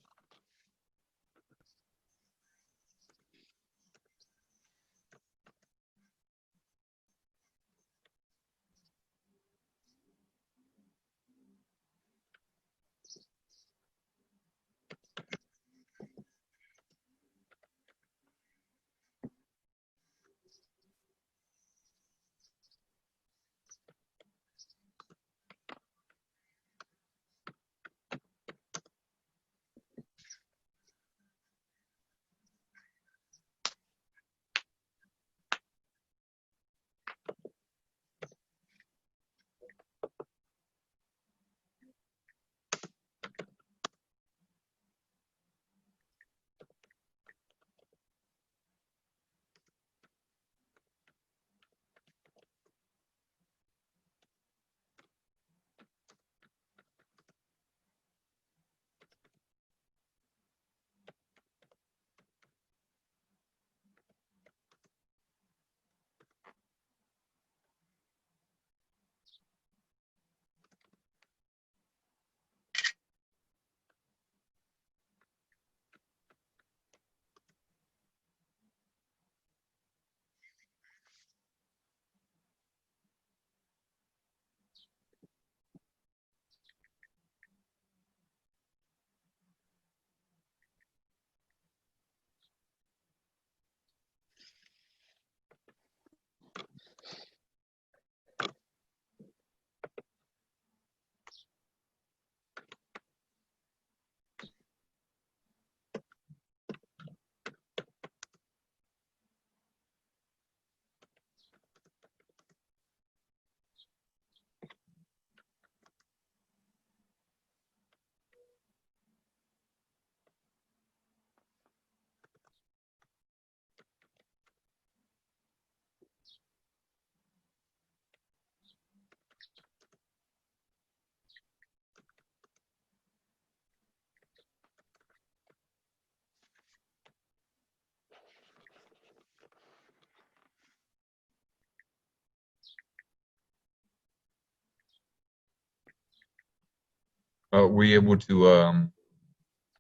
Were you able to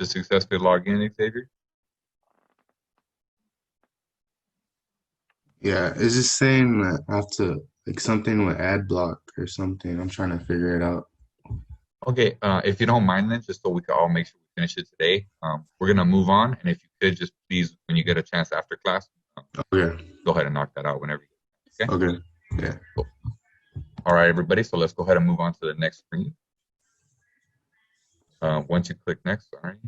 successfully log in, Xavier?
Yeah, it's just saying that I have to like something with ad block or something. I'm trying to figure it out.
Okay, if you don't mind then, just so we can all make sure we finish it today, we're gonna move on. And if you could just please, when you get a chance after class,
Okay.
go ahead and knock that out whenever you can. Okay?
Okay. Yeah.
Cool. All right, everybody. So let's go ahead and move on to the next screen. Once you click next, sorry,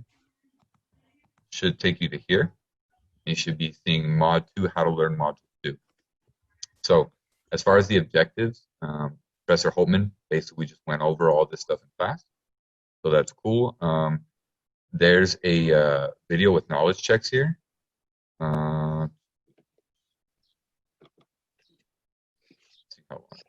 should take you to here. You should be seeing Mod 2, How to Learn Module 2. So as far as the objectives, Professor Hultman basically just went over all this stuff in class. So that's cool. There's a video with knowledge checks here. Let's see how long.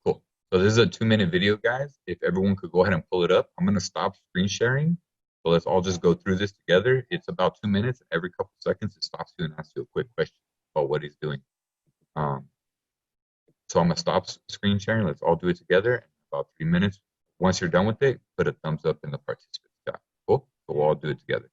Cool. So this is a 2-minute video, guys. If everyone could go ahead and pull it up, I'm gonna stop screen sharing. So let's all just go through this together. It's about 2 minutes. Every couple seconds, it stops you and asks you a quick question about what he's doing. So I'm gonna stop screen sharing. Let's all do it together in about 3 minutes. Once you're done with it, put a thumbs up in the participants chat. Cool. So we'll all do it together.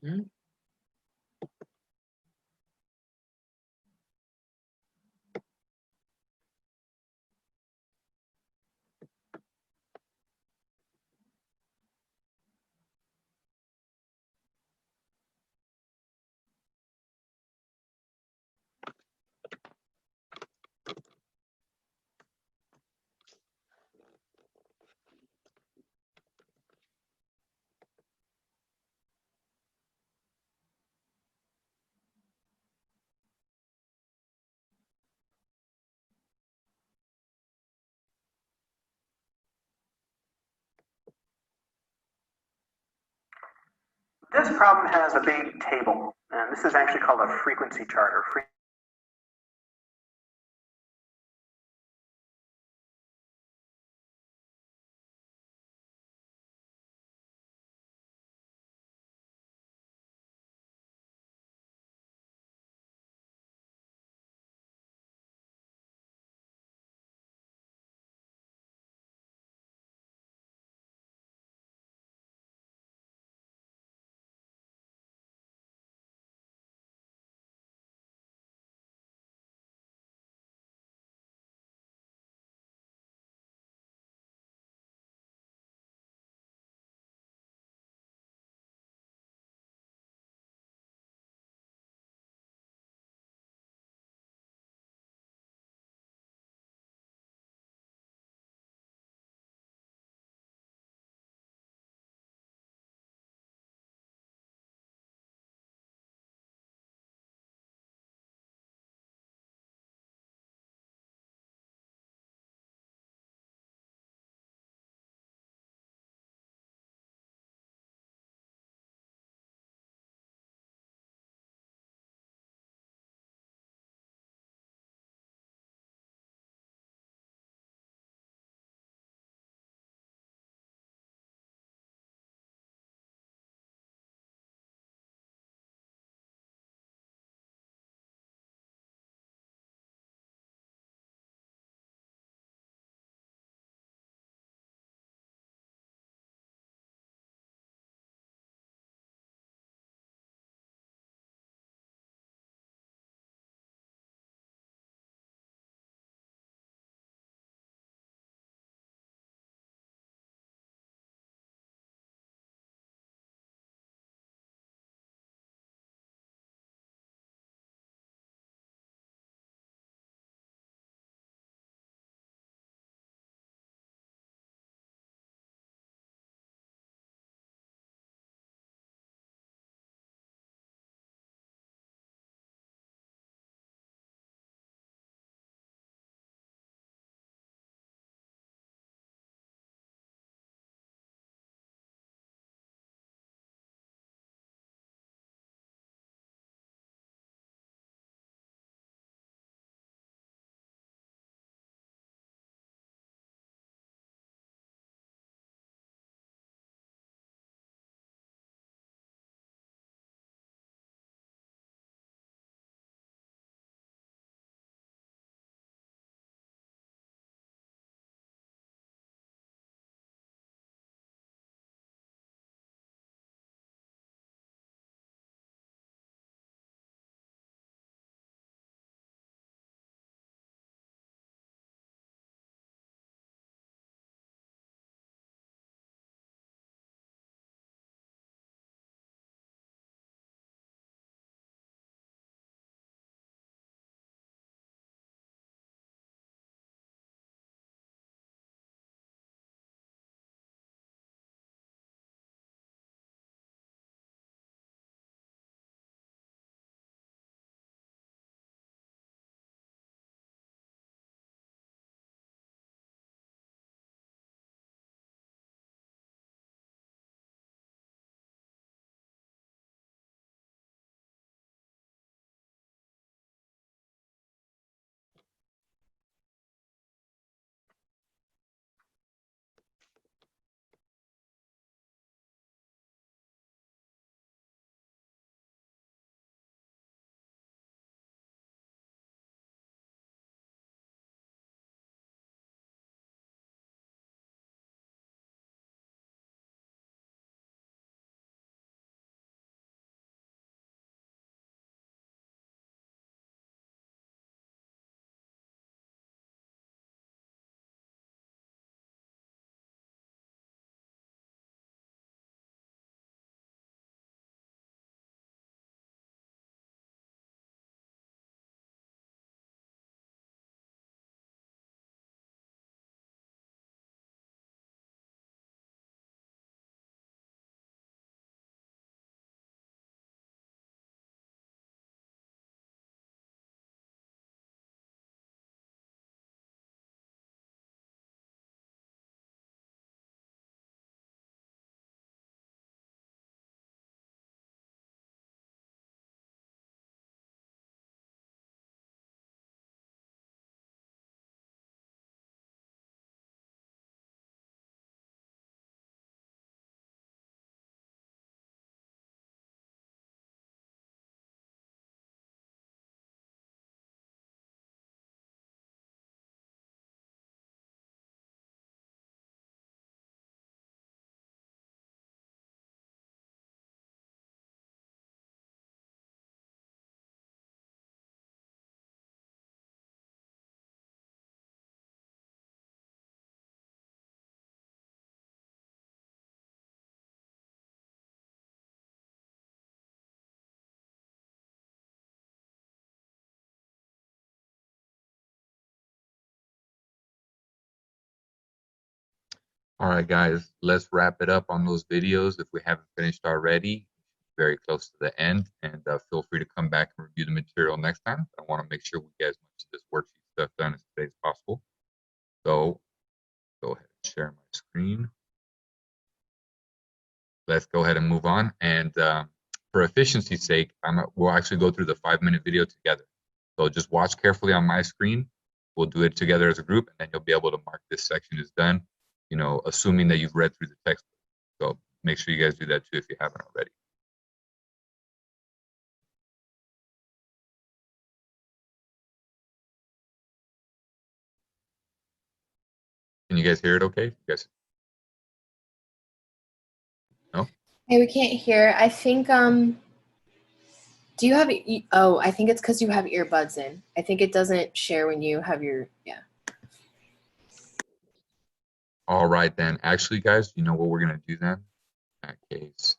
Mhm.
This problem has a big table, and this is actually called a frequency chart or
All right, guys, let's wrap it up on those videos. If we haven't finished already, very close to the end, and feel free to come back and review the material next time. I want to make sure we get as much of this worksheet stuff done as today as possible. So go ahead and share my screen. Let's go ahead and move on. And for efficiency's sake, we'll actually go through the 5-minute video together. So just watch carefully on my screen. We'll do it together as a group, and then you'll be able to mark this section is done, you know, assuming that you've read through the text. So make sure you guys do that too if you haven't already. Can you guys hear it okay? You guys? No?
Hey, we can't hear. I think do you have oh, I think it's because you have earbuds in. I think it doesn't share when you have your
All right then. Actually, guys, you know what we're gonna do then? In that case,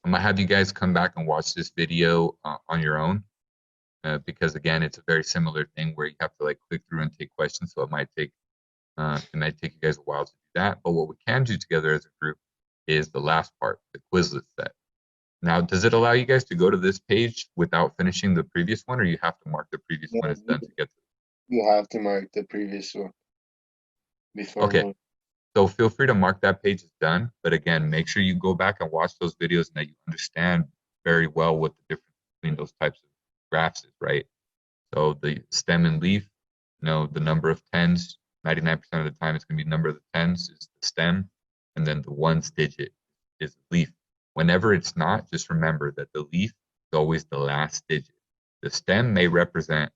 I'm gonna have you guys come back and watch this video on your own. Because again, it's a very similar thing where you have to like click through and take questions. So it might take you guys a while to do that. But what we can do together as a group is the last part, the Quizlet set. Now, does it allow you guys to go to this page without finishing the previous one, or you have to mark the previous one as done to get to it?
You have to mark the previous one before
Okay.
moving.
So feel free to mark that page as done. But again, make sure you go back and watch those videos and that you understand very well what the difference between those types of graphs is, right? So the stem and leaf, you know, the number of tens, 99% of the time it's going to be the number of the tens is the stem, and then the ones digit is the leaf. Whenever it's not, just remember that the leaf is always the last digit. The stem may represent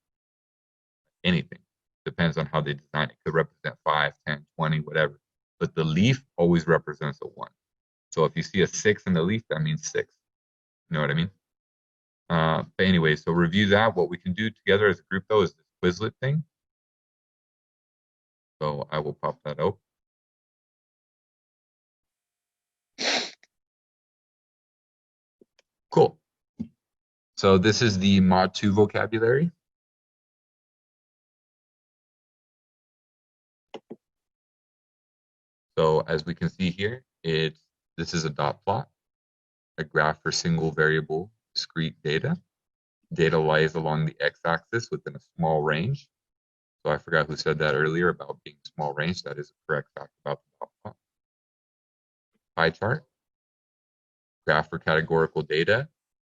anything. Depends on how they design it. It could represent 5, 10, 20, whatever. But the leaf always represents a 1. So if you see a 6 in the leaf, that means 6. You know what I mean? But anyway, so review that. What we can do together as a group, though, is this Quizlet thing. So I will pop that out. Cool. So this is the Mod 2 vocabulary. So as we can see here, this is a dot plot, a graph for single variable discrete data. Data lies along the x-axis within a small range. So I forgot who said that earlier about being small range. That is a correct fact about the dot plot. Pie chart, graph for categorical data,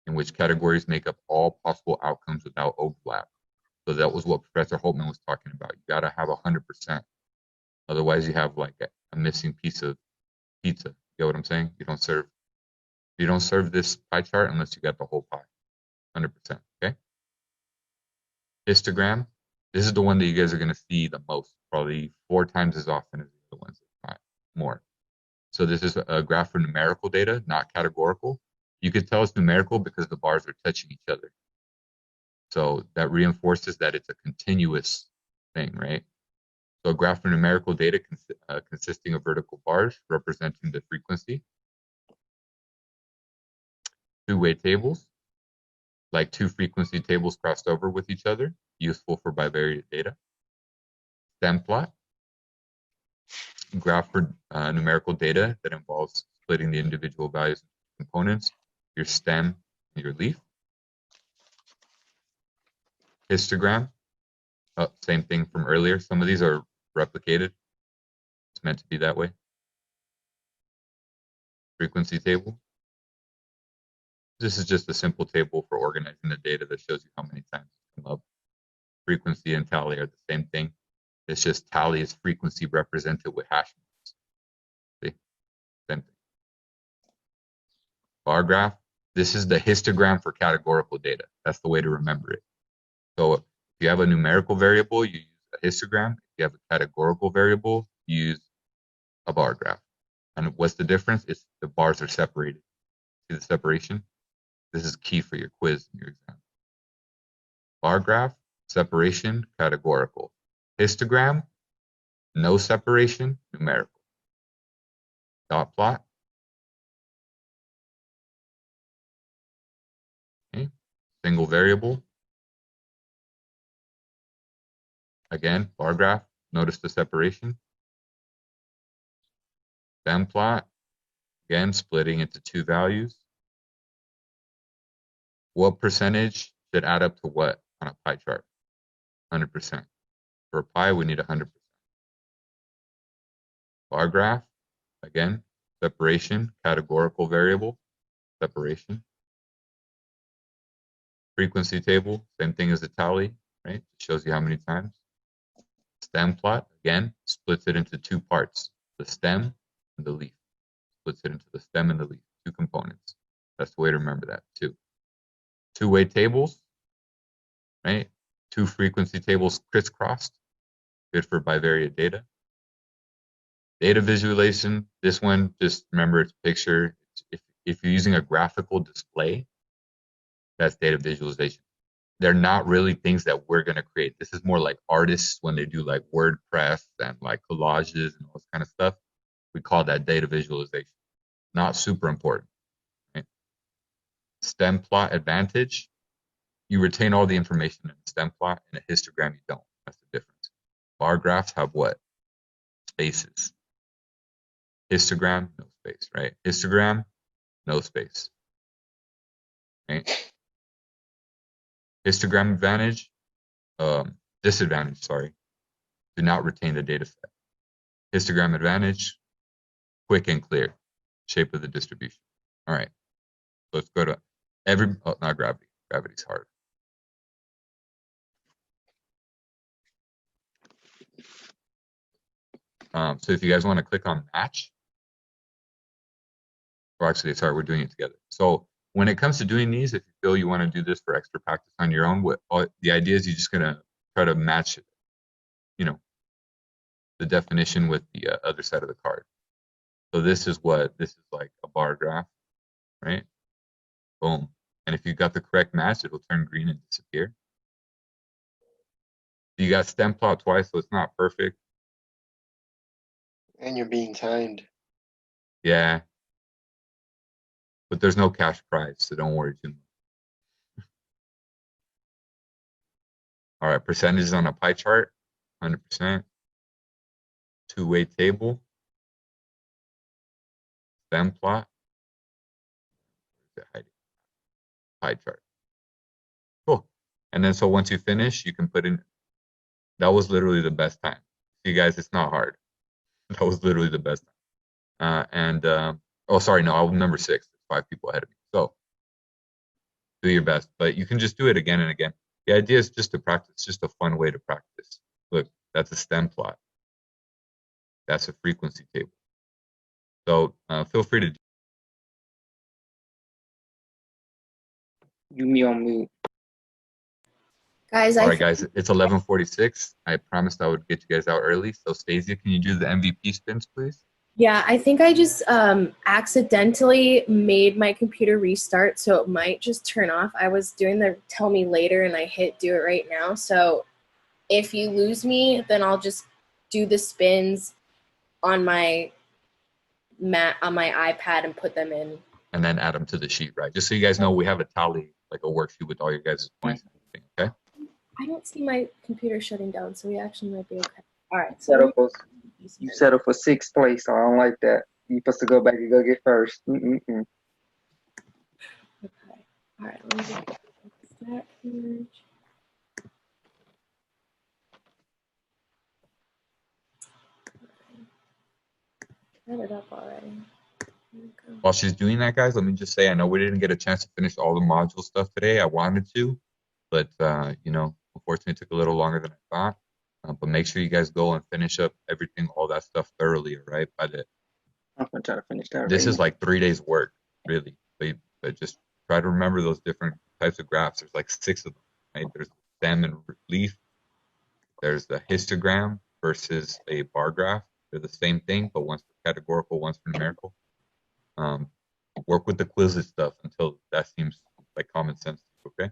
in which categories make up all possible outcomes without overlap. So that was what Professor Hultman was talking about. You got to have 100%. Otherwise, you have like a missing piece of pizza. You get what I'm saying? You don't serve this pie chart unless you got the whole pie, 100%. Okay. Histogram. This is the one that you guys are going to see the most, probably 4 times as often as the other ones, if not more. So this is a graph for numerical data, not categorical. You could tell it's numerical because the bars are touching each other. So that reinforces that it's a continuous thing, right? So a graph for numerical data consisting of vertical bars representing the frequency. Two-way tables, like 2 frequency tables crossed over with each other, useful for bivariate data. Stem plot, graph for numerical data that involves splitting the individual values into components, your stem and your leaf. Histogram, same thing from earlier. Some of these are replicated. It's meant to be that way. Frequency table. This is just a simple table for organizing the data that shows you how many times it's come up. Frequency and tally are the same thing. It's just tally is frequency represented with hash marks. See? Same thing. Bar graph. This is the histogram for categorical data. That's the way to remember it. So if you have a numerical variable, you use a histogram. If you have a categorical variable, you use a bar graph. And what's the difference? It's the bars are separated. See the separation? This is key for your quiz in your exam. Bar graph, separation, categorical. Histogram, no separation, numerical. Dot plot. Okay. Single variable. Again, bar graph, notice the separation. Stem plot, again, splitting into two values. What percentage should add up to what on a pie chart? 100%. For a pie, we need 100%. Bar graph, again, separation, categorical variable, separation. Frequency table, same thing as the tally, right? It shows you how many times. Stem plot, again, splits it into two parts, the stem and the leaf. Splits it into the stem and the leaf, two components. That's the way to remember that, too. Two-way tables, right? Two frequency tables crisscrossed, good for bivariate data. Data visualization, this one, just remember it's picture. If you're using a graphical display, that's data visualization. They're not really things that we're going to create. This is more like artists when they do like WordPress and like collages and all this kind of stuff. We call that data visualization. Not super important. Right? Stem plot advantage. You retain all the information in a stem plot. In a histogram, you don't. That's the difference. Bar graphs have what? Spaces. Histogram, no space, right? Histogram, no space. Right? Histogram advantage, disadvantage, sorry. Do not retain the data set. Histogram advantage, quick and clear. Shape of the distribution. All right. So let's go to not gravity. Gravity's hard. So if you guys want to click on match, or actually, sorry, we're doing it together. So when it comes to doing these, if you feel you want to do this for extra practice on your own, the idea is you're just going to try to match, the definition with the other side of the card. So this is like a bar graph, right? Boom. And if you got the correct match, it'll turn green and disappear. You got stem plot twice, so it's not perfect.
And you're being timed.
Yeah. But there's no cash prize, so don't worry too much. All right, percentages on a pie chart, 100%. Two-way table. Stem plot. Pie chart. Cool. And then so once you finish, you can put in, that was literally the best time. See guys, it's not hard. That was literally the best time. Oh, sorry, no, I'm number 6. 5 people ahead of me. So do your best, but you can just do it again and again. The idea is just to practice, just a fun way to practice. Look, that's a stem plot. That's a frequency table. So feel free to.
You me on mute.
Guys,
All right, guys, it's 11:46. I promised I would get you guys out early. So Stasia, can you do the MVP spins, please?
Yeah, I think I just accidentally made my computer restart, so it might just turn off. I was doing the tell me later, and I hit do it right now. So if you lose me, then I'll just do the spins on my iPad and put them in.
And then add them to the sheet, right? Just so you guys know, we have a tally, like a worksheet with all your guys' points and everything, okay?
I don't see my computer shutting down, so we actually might be okay. All right.
You settle for 6th place, so I don't like that. You're supposed to go back and go get first.
Okay. All right. Let me get that image. Set it up already.
While she's doing that, guys, let me just say, I know we didn't get a chance to finish all the module stuff today. I wanted to, but, unfortunately it took a little longer than I thought. But make sure you guys go and finish up everything, all that stuff thoroughly, right?
I'm going to try to finish that.
This is like 3 days work, really. But just try to remember those different types of graphs. There's like 6 of them, right? There's stem and leaf. There's the histogram versus a bar graph. They're the same thing, but one's for categorical, one's for numerical. Work with the Quizlet stuff until that seems like common sense, okay?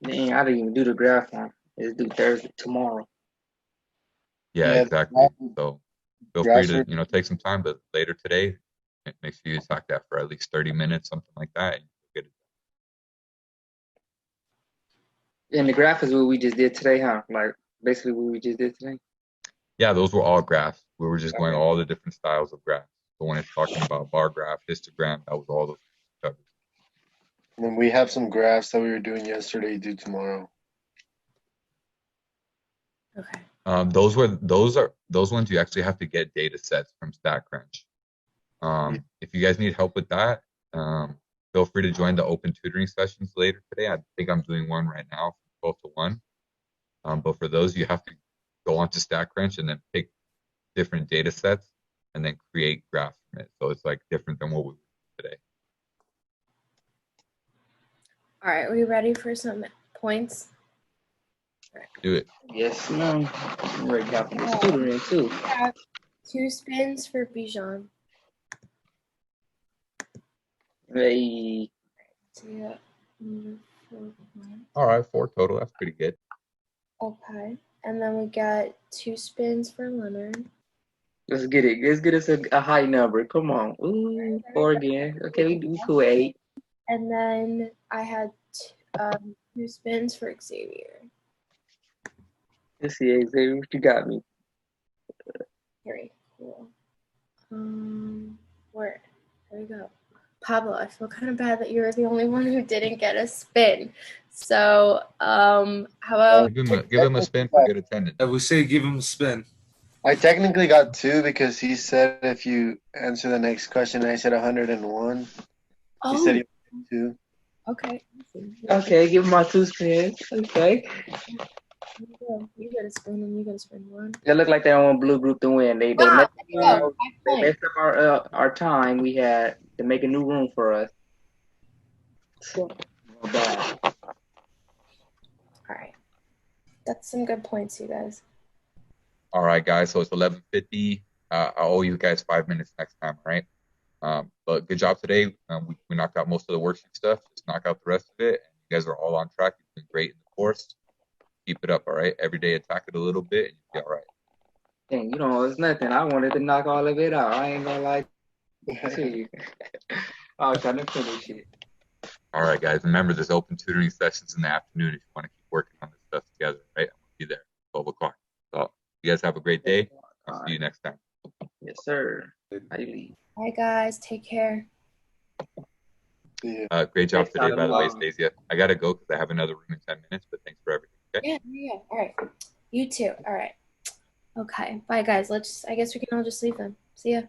Dang, I didn't even do the graph one. It's due Thursday, tomorrow.
Yeah, exactly. So feel free to, take some time, but later today, make sure you talk that for at least 30 minutes, something like that. And you'll get it.
And the graph is what we just did today, huh? Like basically what we just did today.
Yeah, those were all graphs. We were just going all the different styles of graphs. So when it's talking about bar graph, histogram, that was all those covered.
And then we have some graphs that we were doing yesterday due tomorrow.
Okay.
Those ones you actually have to get data sets from StatCrunch. If you guys need help with that, feel free to join the open tutoring sessions later today. I think I'm doing one right now from 12 to 1. But for those, you have to go onto StatCrunch and then pick different data sets and then create graphs from it. So it's like different than what we do today.
All right, we ready for some points?
Do it.
Yes, ma'am. I'm ready to have this tutoring too.
We have 2 spins for Bijan.
Hey,
So yeah. 4 points.
All right, 4 total. That's pretty good.
Okay. And then we got 2 spins for Leonard.
let's get it. Let's get us a high number. Come on. Ooh, 4 again. Okay, we cool 8.
And then I had 2 spins for Xavier.
Let's see, Xavier, what you got me?
Very cool. Where? There we go. Pablo, I feel kind of bad that you were the only one who didn't get a spin. So, how about
Give him a spin for good attendance.
I would say give him a spin.
I technically got 2 because he said if you answer the next question, I said 101. He said he wanted 2.
Okay.
Okay, give him my 2 spins. Okay.
You get a spin and you get a spin 1.
They look like they don't want blue group to win. They
Wow,
messed,
there you go. 5
they
points.
messed up our time we had to make a new room for us. Not bad.
All right. That's some good points, you guys.
All right, guys. So it's 11:50. I owe you guys 5 minutes next time, all right? But good job today. We knocked out most of the worksheet stuff. Just knock out the rest of it. And you guys are all on track. You've been great in the course. Keep it up, all right? Every day attack it a little bit and you'll be all right.
Dang, you know, it's nothing. I wanted to knock all of it out. I ain't gonna lie to you. I was trying to finish it.
All right, guys. Remember, there's open tutoring sessions in the afternoon if you want to keep working on this stuff together, right? I'm going to be there, 12 o'clock. So you guys have a great day. I'll see you next time.
Yes, sir. How you leave?
Bye, guys. Take care.
Yeah.
Great job
Next
today,
time,
by the way, Stasia. I got to go because I have another room in 10 minutes, but thanks for everything. Okay?
Yeah. All right. You too. All right. Okay. Bye, guys. I guess we can all just leave them. See ya.